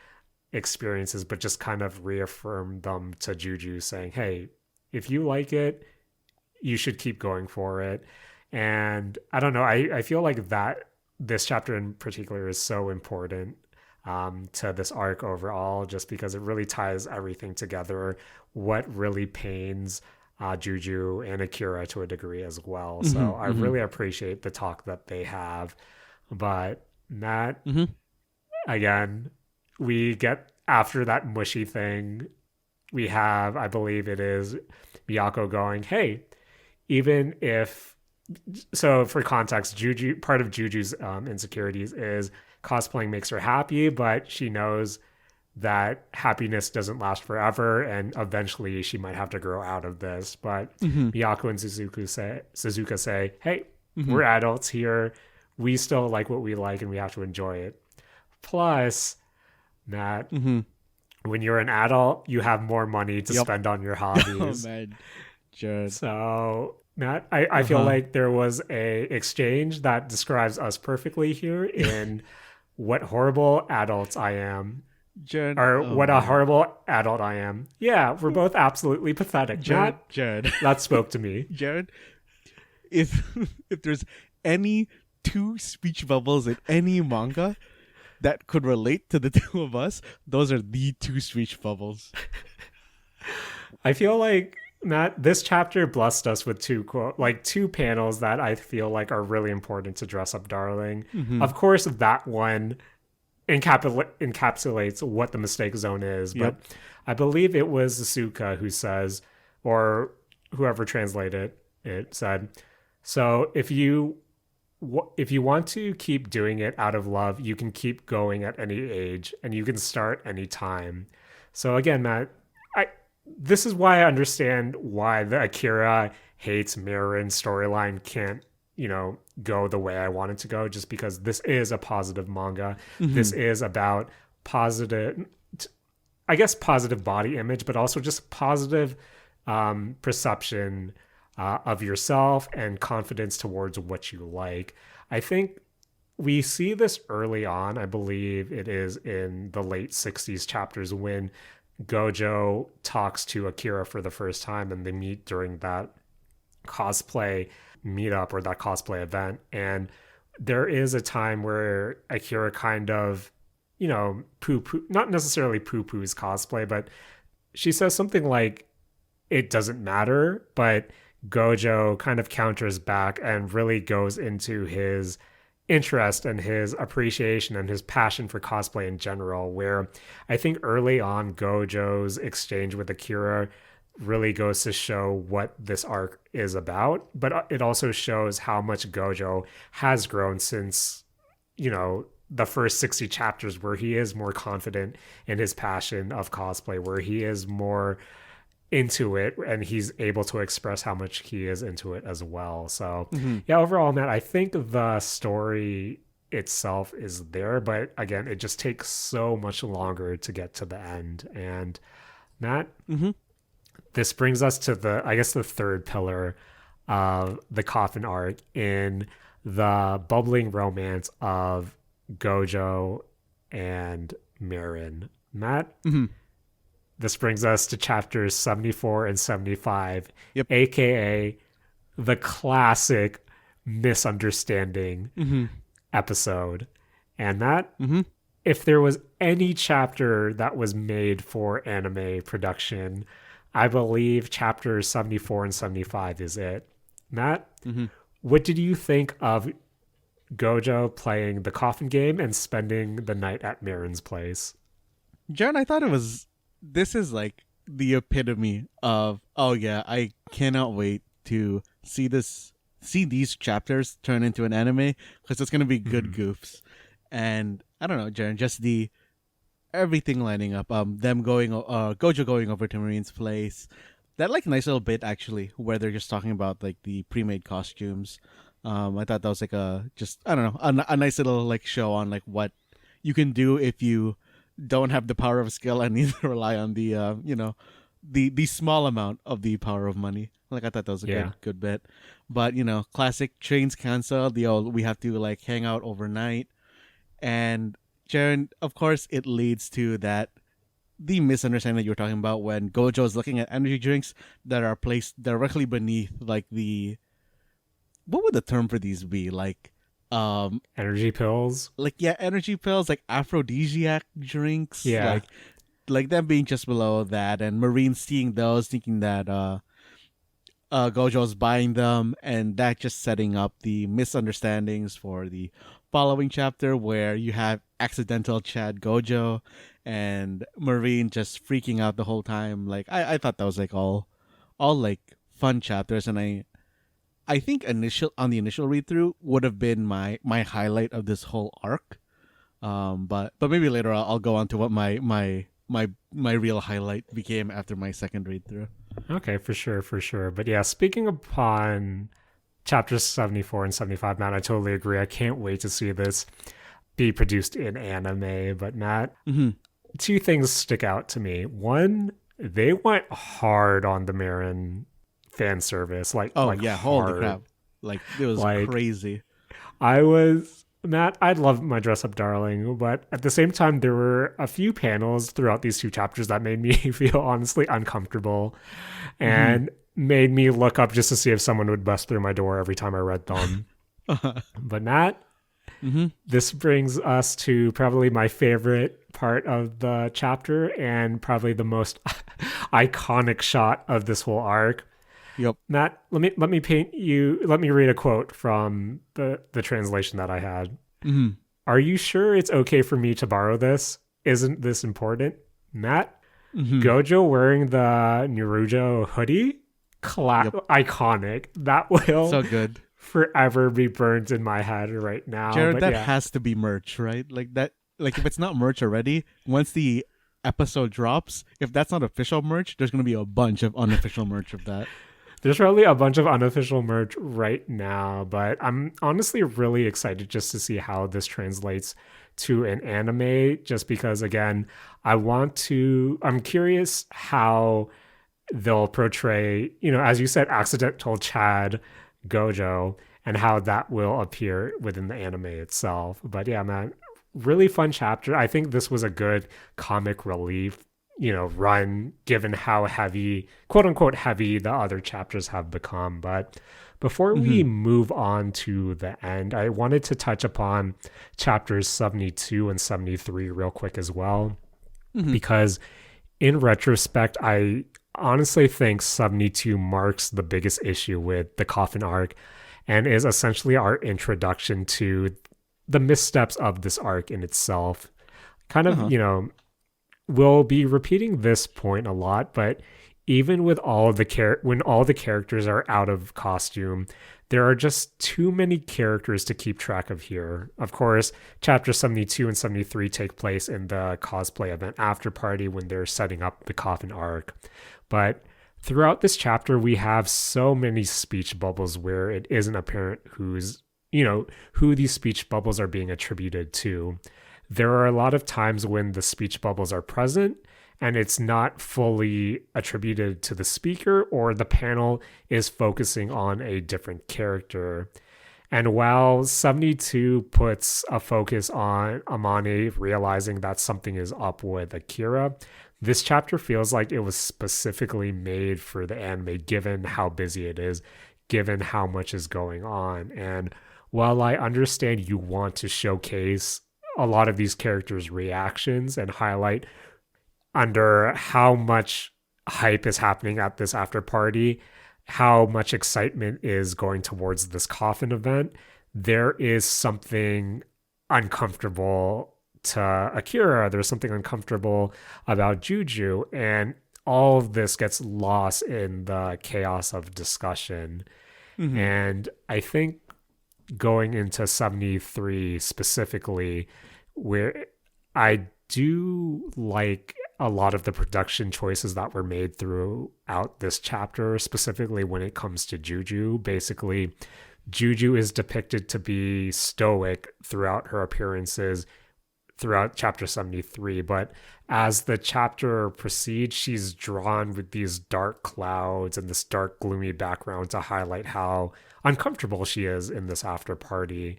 experiences, but just kind of reaffirm them to Juju, saying, hey, if you like it, you should keep going for it. And I don't know, I feel like that this chapter in particular is so important to this arc overall, just because it really ties everything together, what really pains Juju and Akira to a degree as well. So I really appreciate the talk that they have. But Matt, again, we get after that mushy thing, we have, I believe it is Miyako going, hey, even if, so for context, Juju, part of Juju's insecurities is cosplaying makes her happy, but she knows that happiness doesn't last forever, and eventually she might have to grow out of this. But Miyako and Suzuka say, hey, we're adults here. We still like what we like, and we have to enjoy it. Plus, Matt, when you're an adult, you have more money to spend on your hobbies. Oh, man. Jared. So, Matt, I feel like there was a exchange that describes us perfectly here in what horrible adults I am. Jared, what a horrible adult I am. Yeah, we're both absolutely pathetic. Jared. That spoke to me. Jared, if there's any two speech bubbles in any manga that could relate to the two of us, those are the two speech bubbles. I feel like, Matt, this chapter blessed us with two panels that I feel like are really important to Dress Up Darling. Of course, that one encapsulates what the mistake zone is, but I believe it was Asuka who says, or whoever translated it said, so if you want to keep doing it out of love, you can keep going at any age and you can start any time. So again, Matt, this is why I understand why the Akira hates Mirren storyline can't, go the way I want it to go, just because this is a positive manga. This is about positive body image, but also just positive perception of yourself and confidence towards what you like. I think we see this early on. I believe it is in the late 60s chapters when Gojo talks to Akira for the first time and they meet during that cosplay meetup or that cosplay event. And there is a time where Akira kind of, not necessarily poo-poos cosplay, but she says something like, it doesn't matter, but Gojo kind of counters back and really goes into his interest and his appreciation and his passion for cosplay in general, where I think early on Gojo's exchange with Akira really goes to show what this arc is about, but it also shows how much Gojo has grown since, the first 60 chapters, where he is more confident in his passion of cosplay, where he is more into it, and he's able to express how much he is into it as well. So yeah, overall, man, I think the story itself is there, but again, it just takes so much longer to get to the end. And Matt, this brings us to the third pillar of the coffin arc in the bubbling romance of Gojo and Mirin. Matt, this brings us to chapters 74 and 75, aka the classic misunderstanding episode. And Matt, if there was any chapter that was made for anime production, I believe chapters 74 and 75 is it. Matt, what did you think of Gojo playing the coffin game and spending the night at Mirin's place? Jaren, I thought this is like the epitome of, oh yeah, I cannot wait to see these chapters turn into an anime, because it's going to be good goofs. And I don't know, Jaren, just everything lining up, Gojo going over to Marine's place, that like nice little bit actually where they're just talking about like the pre-made costumes. I thought that was like a nice little like show on like what you can do if you don't have the power of skill and need to rely on the the small amount of the power of money. Like I thought that was a good bit. But classic, trains canceled, we have to like hang out overnight. And Jaren, of course it leads to the misunderstanding that you were talking about when Gojo is looking at energy drinks that are placed directly beneath like what would the term for these be? Like energy pills, energy pills, like aphrodisiac drinks, yeah, like them being just below that, and Marine seeing those, thinking that Gojo's buying them, and that just setting up the misunderstandings for the following chapter, where you have accidental Chad Gojo and Marine just freaking out the whole time. Like I thought that was like all like fun chapters, and I think on the initial read through would have been my highlight of this whole arc. But maybe later I'll go on to what my real highlight became after my second read through. Okay, for sure. But yeah, speaking upon chapters 74 and 75, Matt, I totally agree. I can't wait to see this be produced in anime. But Matt, two things stick out to me. One, they went hard on the Mirin fan service. Holy crap. Like, it was crazy. Matt, I love my dress up darling, but at the same time, there were a few panels throughout these two chapters that made me feel honestly uncomfortable and made me look up just to see if someone would bust through my door every time I read them. But Matt, this brings us to probably my favorite part of the chapter and probably the most iconic shot of this whole arc. Yep. Matt, let me read a quote from the translation that I had. Are you sure it's okay for me to borrow this? Isn't this important? Matt, Gojo wearing the Naruto hoodie? Iconic. That will so good. Forever be burned in my head right now. Jared, has to be merch, right? Like that, like if it's not merch already, once the episode drops, if that's not official merch, there's going to be a bunch of unofficial merch of that. There's probably a bunch of unofficial merch right now, but I'm honestly really excited just to see how this translates to an anime, just because, again, I'm curious how they'll portray, as you said, accidental Chad Gojo, and how that will appear within the anime itself. But yeah, man, really fun chapter. I think this was a good comic relief run, given how heavy, quote unquote heavy, the other chapters have become. But before we move on to the end, I wanted to touch upon chapters 72 and 73 real quick as well, because in retrospect, I honestly think 72 marks the biggest issue with the coffin arc and is essentially our introduction to the missteps of this arc in itself. Kind of, we'll be repeating this point a lot, but even with all of when all the characters are out of costume, there are just too many characters to keep track of here. Of course, chapters 72 and 73 take place in the cosplay event after party when they're setting up the coffin arc. But Throughout this chapter, we have so many speech bubbles where it isn't apparent who these speech bubbles are being attributed to. There are a lot of times when the speech bubbles are present and it's not fully attributed to the speaker, or the panel is focusing on a different character. And while 72 puts a focus on Amane realizing that something is up with Akira, this chapter feels like it was specifically made for the anime, given how busy it is, given how much is going on. And while I understand you want to showcase a lot of these characters' reactions and highlight under how much hype is happening at this after party, how much excitement is going towards this coffin event, there is something uncomfortable to Akira. There's something uncomfortable about Juju, and all of this gets lost in the chaos of discussion. Mm-hmm. And I think going into 73 specifically, where I do like a lot of the production choices that were made throughout this chapter, specifically when it comes to Juju. Basically, Juju is depicted to be stoic throughout her appearances throughout chapter 73, but as the chapter proceeds, she's drawn with these dark clouds and this dark gloomy background to highlight how uncomfortable she is in this after party.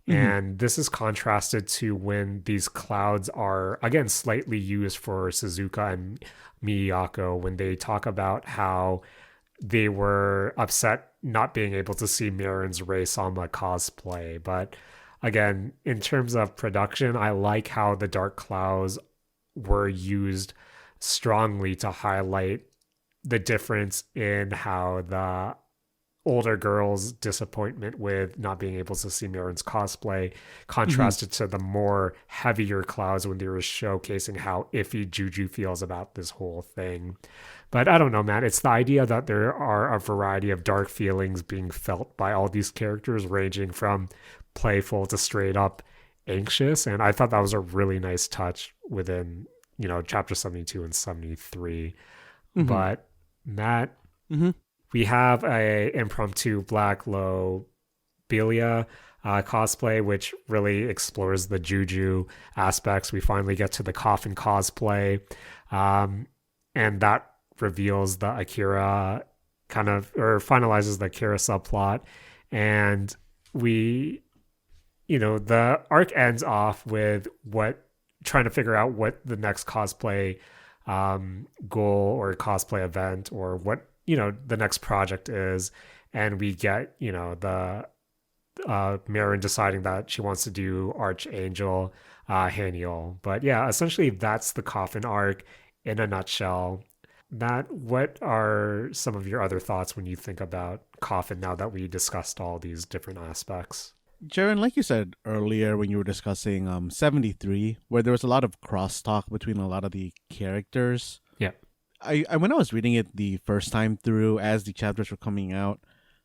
And this is contrasted to when these clouds are, again, slightly used for Suzuka and Miyako, when they talk about how they were upset not being able to see Miran's Rei Sama cosplay. But again, in terms of production, I like how the dark clouds were used strongly to highlight the difference in how the older girl's disappointment with not being able to see Miran's cosplay contrasted to the more heavier clouds when they were showcasing how iffy Juju feels about this whole thing. But I don't know, Matt. It's the idea that there are a variety of dark feelings being felt by all these characters, ranging from playful to straight up anxious. And I thought that was a really nice touch within, chapter 72 and 73. But Matt, we have a impromptu Black Lobelia cosplay, which really explores the Juju aspects. We finally get to the coffin cosplay, and that reveals the Akira finalizes the Akira subplot. And we, the arc ends off with trying to figure out what the next cosplay goal or cosplay event, or what the next project is. And we get the Miran deciding that she wants to do Archangel Haniel. But yeah, essentially that's the coffin arc in a nutshell. Matt, what are some of your other thoughts when you think about coffin now that we discussed all these different aspects? Jaren, like you said earlier when you were discussing 73, where there was a lot of crosstalk between a lot of the characters. Yeah. I when I was reading it the first time through, as the chapters were coming out,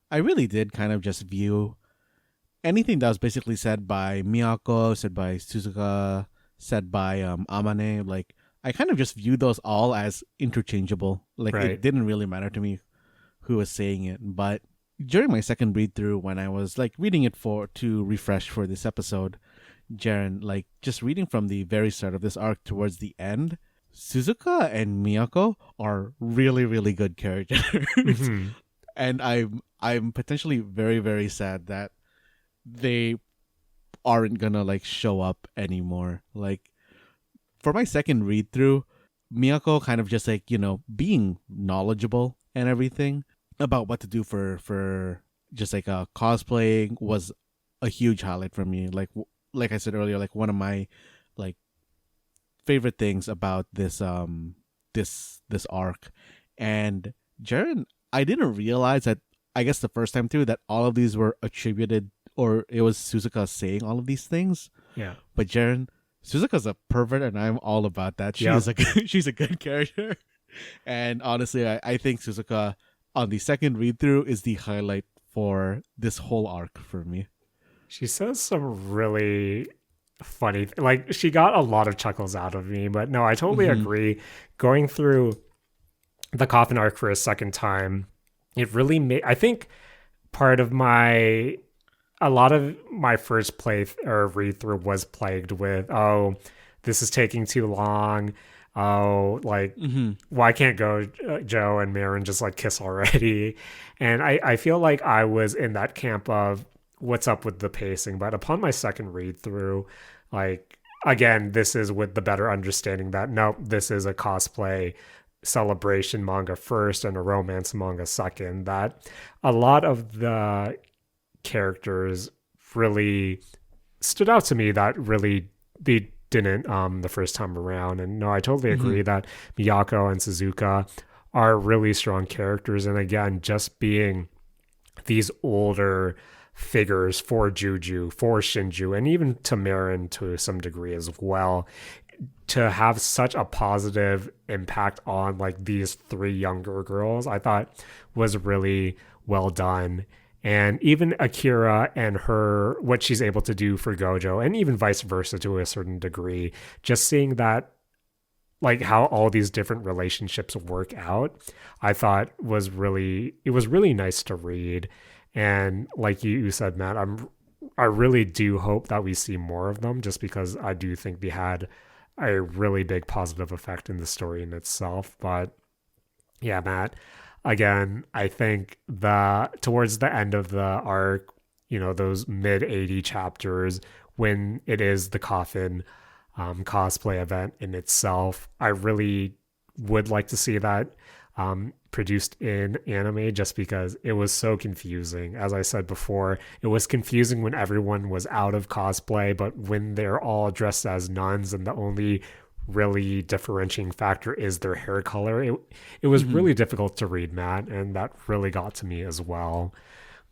I really did kind of just view anything that was basically said by Miyako, said by Suzuka, said by Amane. Like, I kind of just viewed those all as interchangeable. Like, right. It didn't really matter to me who was saying it. But during my second read through, when I was like reading it to refresh for this episode, Jaren, like just reading from the very start of this arc towards the end, Suzuka and Miyako are really, really good characters. And I'm potentially very, very sad that they aren't gonna like show up anymore. Like, for my second read through, Miyako kind of just like, being knowledgeable and everything about what to do for just like cosplaying was a huge highlight for me. Like I said earlier, like one of my like favorite things about this this arc. And Jaren, I didn't realize that, I guess the first time through, that all of these were attributed, or it was Suzuka saying all of these things. Yeah. But Jaren, Suzuka's a pervert, and I'm all about that. She's a good character. And honestly, I think Suzuka on the second read through is the highlight for this whole arc for me. She says some really funny, like, she got a lot of chuckles out of me. But no, I totally agree. Going through the Coffin arc for a second time, it really made, I think part of a lot of my first play or read through was plagued with, oh, this is taking too long. Oh, like, why can't Joe and Marin just like kiss already? And I feel like I was in that camp of what's up with the pacing. But upon my second read through, like, again, this is with the better understanding that, nope, this is a cosplay celebration manga first and a romance manga second, that a lot of the characters really stood out to me that really they didn't the first time around. And no, I totally agree that Miyako and Suzuka are really strong characters. And again, just being these older figures for Juju, for Shinju, and even to Marin to some degree as well, to have such a positive impact on like these three younger girls, I thought was really well done. And even Akira and her, what she's able to do for Gojo, and even vice versa to a certain degree, just seeing that, like how all these different relationships work out, I thought it was really nice to read. And like you said, Matt, I really do hope that we see more of them, just because I do think they had a really big positive effect in the story in itself. But yeah, Matt, again, I think towards the end of the arc, those mid 80 chapters, when it is the Coffin cosplay event in itself, I really would like to see that produced in anime, just because it was so confusing. As I said before, it was confusing when everyone was out of cosplay, but when they're all dressed as nuns and the only really differentiating factor is their hair color, it was really difficult to read, Matt, and that really got to me as well.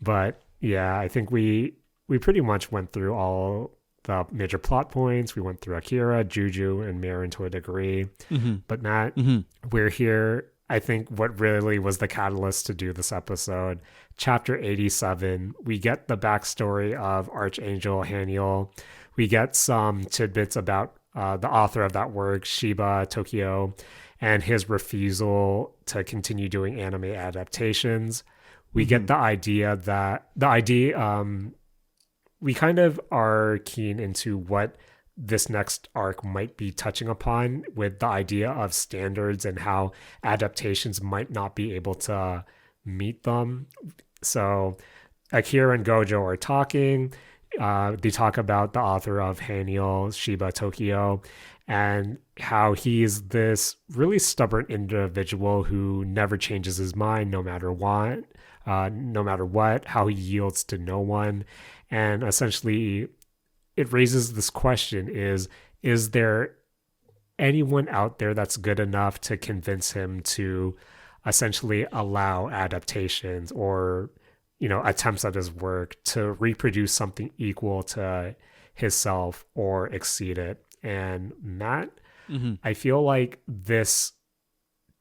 But yeah, I think we pretty much went through all the major plot points. We went through Akira, Juju, and Marin to a degree. But Matt, we're here. I think what really was the catalyst to do this episode, chapter 87, we get the backstory of Archangel Haniel. We get some tidbits about the author of that work, Shiba Tokyo, and his refusal to continue doing anime adaptations. We get the idea we kind of are keen into what this next arc might be touching upon, with the idea of standards and how adaptations might not be able to meet them. So Akira and Gojo are talking. They talk about the author of Haniel, Shiba Tokyo, and how he's this really stubborn individual who never changes his mind no matter what, how he yields to no one. And essentially, it raises this question, is there anyone out there that's good enough to convince him to essentially allow adaptations or attempts at his work to reproduce something equal to himself or exceed it? And Matt, I feel like this,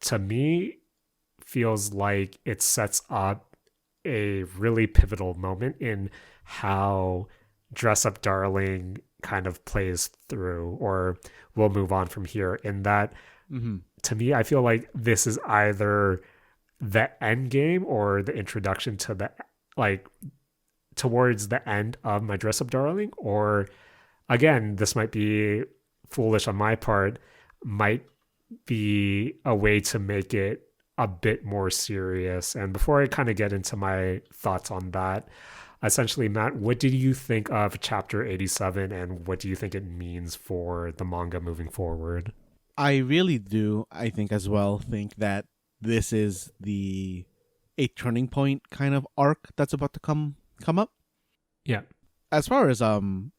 to me, feels like it sets up a really pivotal moment in how Dress Up Darling kind of plays through, or we'll move on from here, in that to me, I feel like this is either the end game or the introduction to towards the end of my Dress Up Darling, or again, this might be foolish on my part, might be a way to make it a bit more serious. And before I kind of get into my thoughts on that, essentially, Matt, what did you think of chapter 87, and what do you think it means for the manga moving forward? I really do, I think that this is a turning point kind of arc that's about to come up. Yeah. As far as the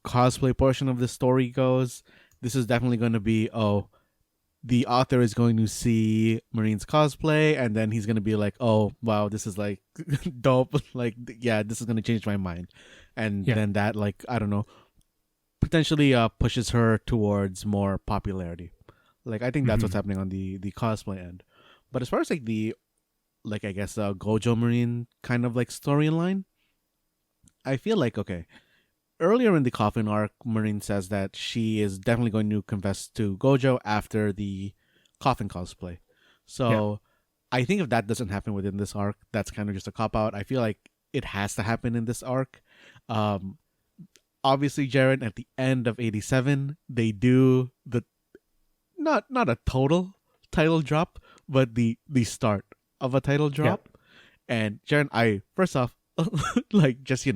cosplay portion of the story goes, this is definitely going to be, the author is going to see Marine's cosplay, and then he's going to be like, oh, wow, this is like dope. Like, yeah, this is going to change my mind. And then that, like, I don't know, potentially pushes her towards more popularity. Like, I think that's what's happening on the cosplay end. But as far as like I guess Gojo Marine kind of like storyline, I feel like, okay, earlier in the Coffin arc, Marine says that she is definitely going to confess to Gojo after the coffin cosplay. So I think if that doesn't happen within this arc, that's kind of just a cop out. I feel like it has to happen in this arc. Obviously, Jaren, at the end of 87, they do the not a total title drop, but the start of a title drop. And Jaren, I first off, like, just,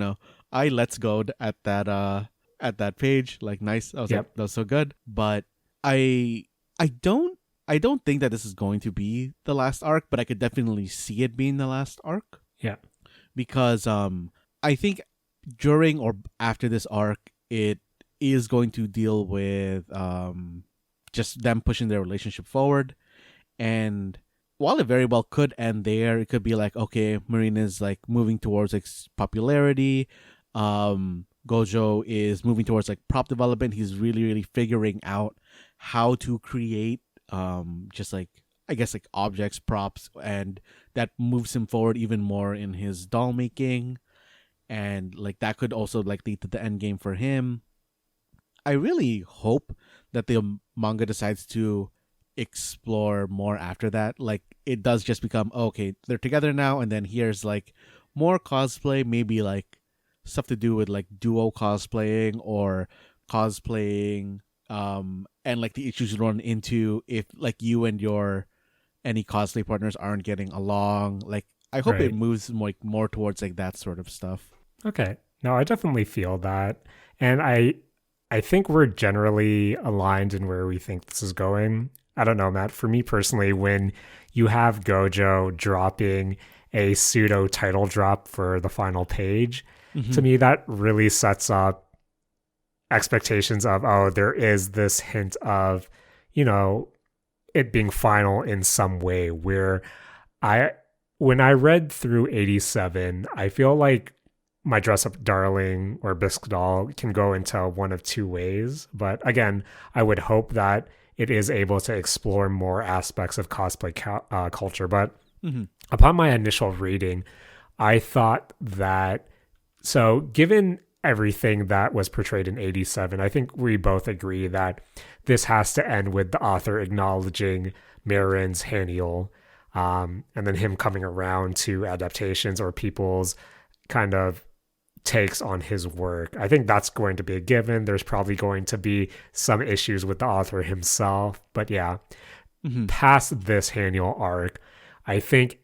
I let's go at that page. Like, nice. I was like, that was so good. But I don't think that this is going to be the last arc, but I could definitely see it being the last arc. Yeah. Because I think during or after this arc, it is going to deal with just them pushing their relationship forward. And while it very well could end there, it could be like, okay, Marina's like moving towards like popularity. Gojo is moving towards like prop development. He's really, really figuring out how to create just like, I guess, like objects, props, and that moves him forward even more in his doll making. And like that could also like lead to the end game for him. I really hope that the manga decides to explore more after that. Like it does just become, okay, they're together now, and then here's like more cosplay, maybe like stuff to do with like duo cosplaying or cosplaying, and like the issues you run into if like you and your any cosplay partners aren't getting along. Like I hope it moves like more towards like that sort of stuff. Okay. No, I definitely feel that. And I think we're generally aligned in where we think this is going. I don't know, Matt. For me personally, when you have Gojo dropping a pseudo title drop for the final page, to me, that really sets up expectations of, oh, there is this hint of, it being final in some way. Where when I read through 87, I feel like my dress up darling or Bisque Doll can go into one of two ways. But again, I would hope that it is able to explore more aspects of cosplay culture. But upon my initial reading, I thought that, so given everything that was portrayed in 87, I think we both agree that this has to end with the author acknowledging Marin's Haniel, and then him coming around to adaptations or people's kind of takes on his work. I think that's going to be a given. There's probably going to be some issues with the author himself. But yeah, past this Haniel arc, I think,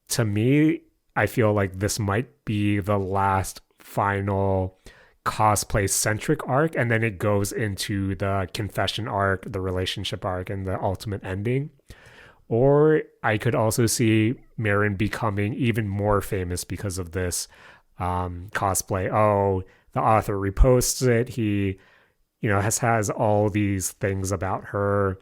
to me, I feel like this might be the last final cosplay-centric arc, and then it goes into the confession arc, the relationship arc, and the ultimate ending. Or I could also see Marin becoming even more famous because of this cosplay. Oh, the author reposts it. He, has all these things about her.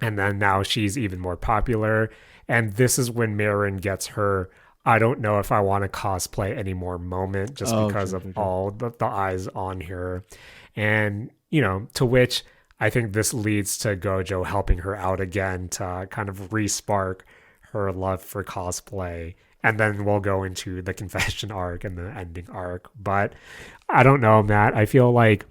And then now she's even more popular. And this is when Marin gets her, I don't know if I want to cosplay anymore moment, just because of all the eyes on her. And, to which I think this leads to Gojo helping her out again to kind of re-spark her love for cosplay. And then we'll go into the confession arc and the ending arc. But I don't know, Matt. I feel like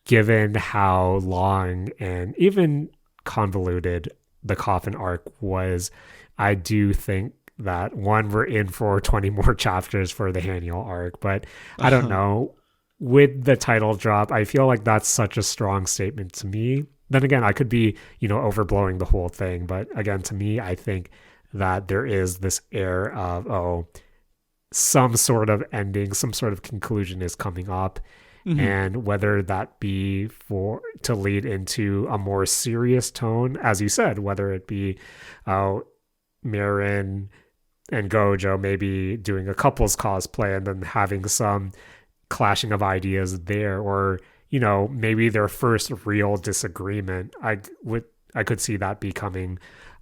given how long and even convoluted the coffin arc was, I do think that, one, we're in for 20 more chapters for the Haniel arc. But I don't know. With the title drop, I feel like that's such a strong statement to me. Then again, I could be, overblowing the whole thing. But again, to me, I think that there is this air of, some sort of ending, some sort of conclusion is coming up. And whether that be to lead into a more serious tone, as you said, whether it be Marin and Gojo maybe doing a couple's cosplay and then having some clashing of ideas there, or, maybe their first real disagreement. I could see that becoming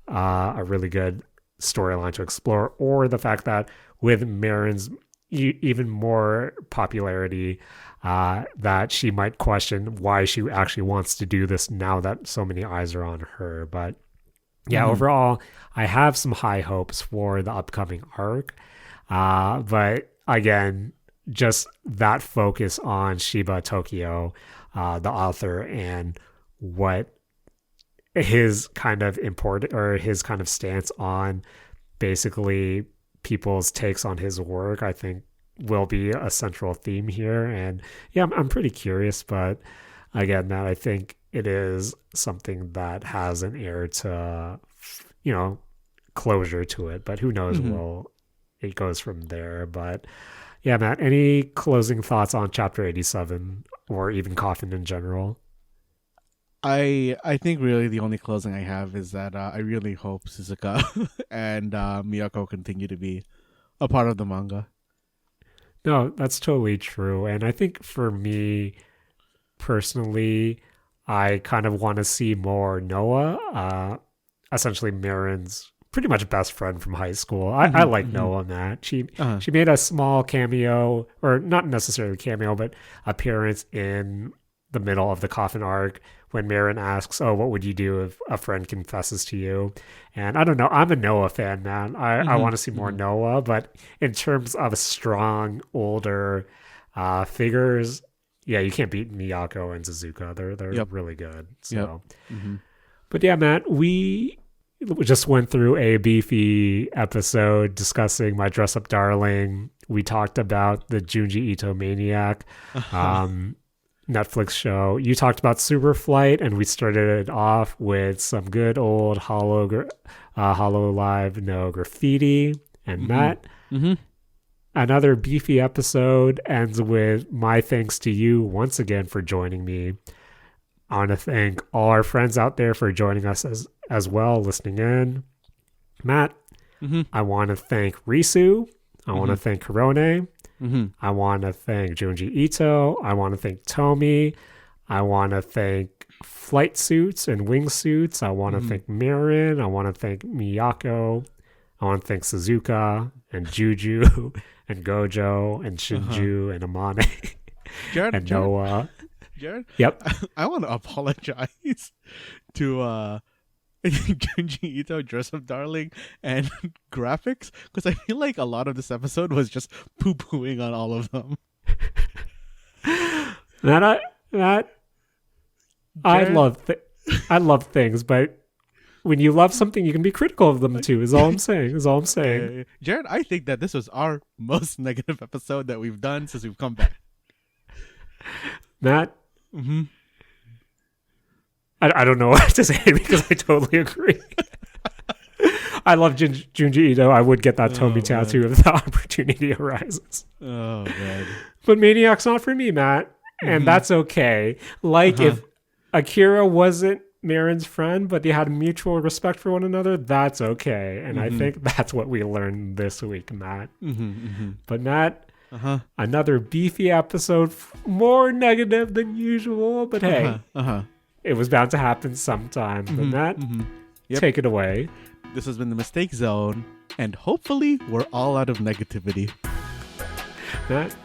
a really good storyline to explore, or the fact that with Marin's even more popularity, that she might question why she actually wants to do this now that so many eyes are on her. But yeah, overall, I have some high hopes for the upcoming arc. But again, just that focus on Shiba Tokyo, the author, and what his kind of his kind of stance on basically people's takes on his work, I think will be a central theme here. And yeah, I'm pretty curious, but again, Matt, I think it is something that has an air to, closure to it, but who knows where it goes from there. But yeah, Matt, any closing thoughts on chapter 87 or even Coffin in general? I think really the only closing I have is that I really hope Suzuka and Miyako continue to be a part of the manga. No, that's totally true. And I think for me personally, I kind of want to see more Noah, essentially Marin's pretty much best friend from high school. I like Noah, Matt. She made a small cameo, or not necessarily cameo, but appearance in the middle of the Coffin arc when Marin asks, "Oh, what would you do if a friend confesses to you?" And I don't know. I'm a Noah fan, man. I want to see more Noah, but in terms of strong, older figures, yeah, you can't beat Miyako and Suzuka. They're really good. So, but yeah, Matt, we just went through a beefy episode discussing My Dress Up Darling. We talked about the Junji Ito Maniac Netflix show. You talked about Superflight, and we started it off with some good old Hololive no graffiti. And Matt, another beefy episode ends with my thanks to you once again for joining me. I want to thank all our friends out there for joining us as well, listening in. Matt, I want to thank Risu. I want to thank Hirone. I want to thank Junji Ito. I want to thank Tomi. I want to thank Flight Suits and Wingsuits. I want to thank Marin. I want to thank Miyako. I want to thank Suzuka and Juju and Gojo and Shinju and Amane and Noah. Jared? Yep. I want to apologize to Junji Ito, Dress Up Darling, and graphics, because I feel like a lot of this episode was just poo-pooing on all of them. I love things, but when you love something, you can be critical of them too. Is all I'm saying. Jared, I think that this was our most negative episode that we've done since we've come back. Matt. I don't know what to say because I totally agree. I love Junji Ito. I would get that Tomi tattoo if the opportunity arises. Oh, man. But Maniac's not for me, Matt. And that's okay. Like if Akira wasn't Marin's friend, but they had mutual respect for one another, that's okay. And I think that's what we learned this week, Matt. But Matt, another beefy episode, more negative than usual, but hey. It was bound to happen sometime. But Matt, take it away. This has been The Mistake Zone, and hopefully we're all out of negativity. Matt,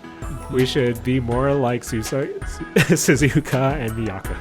we should be more like Suzuka and Miyako.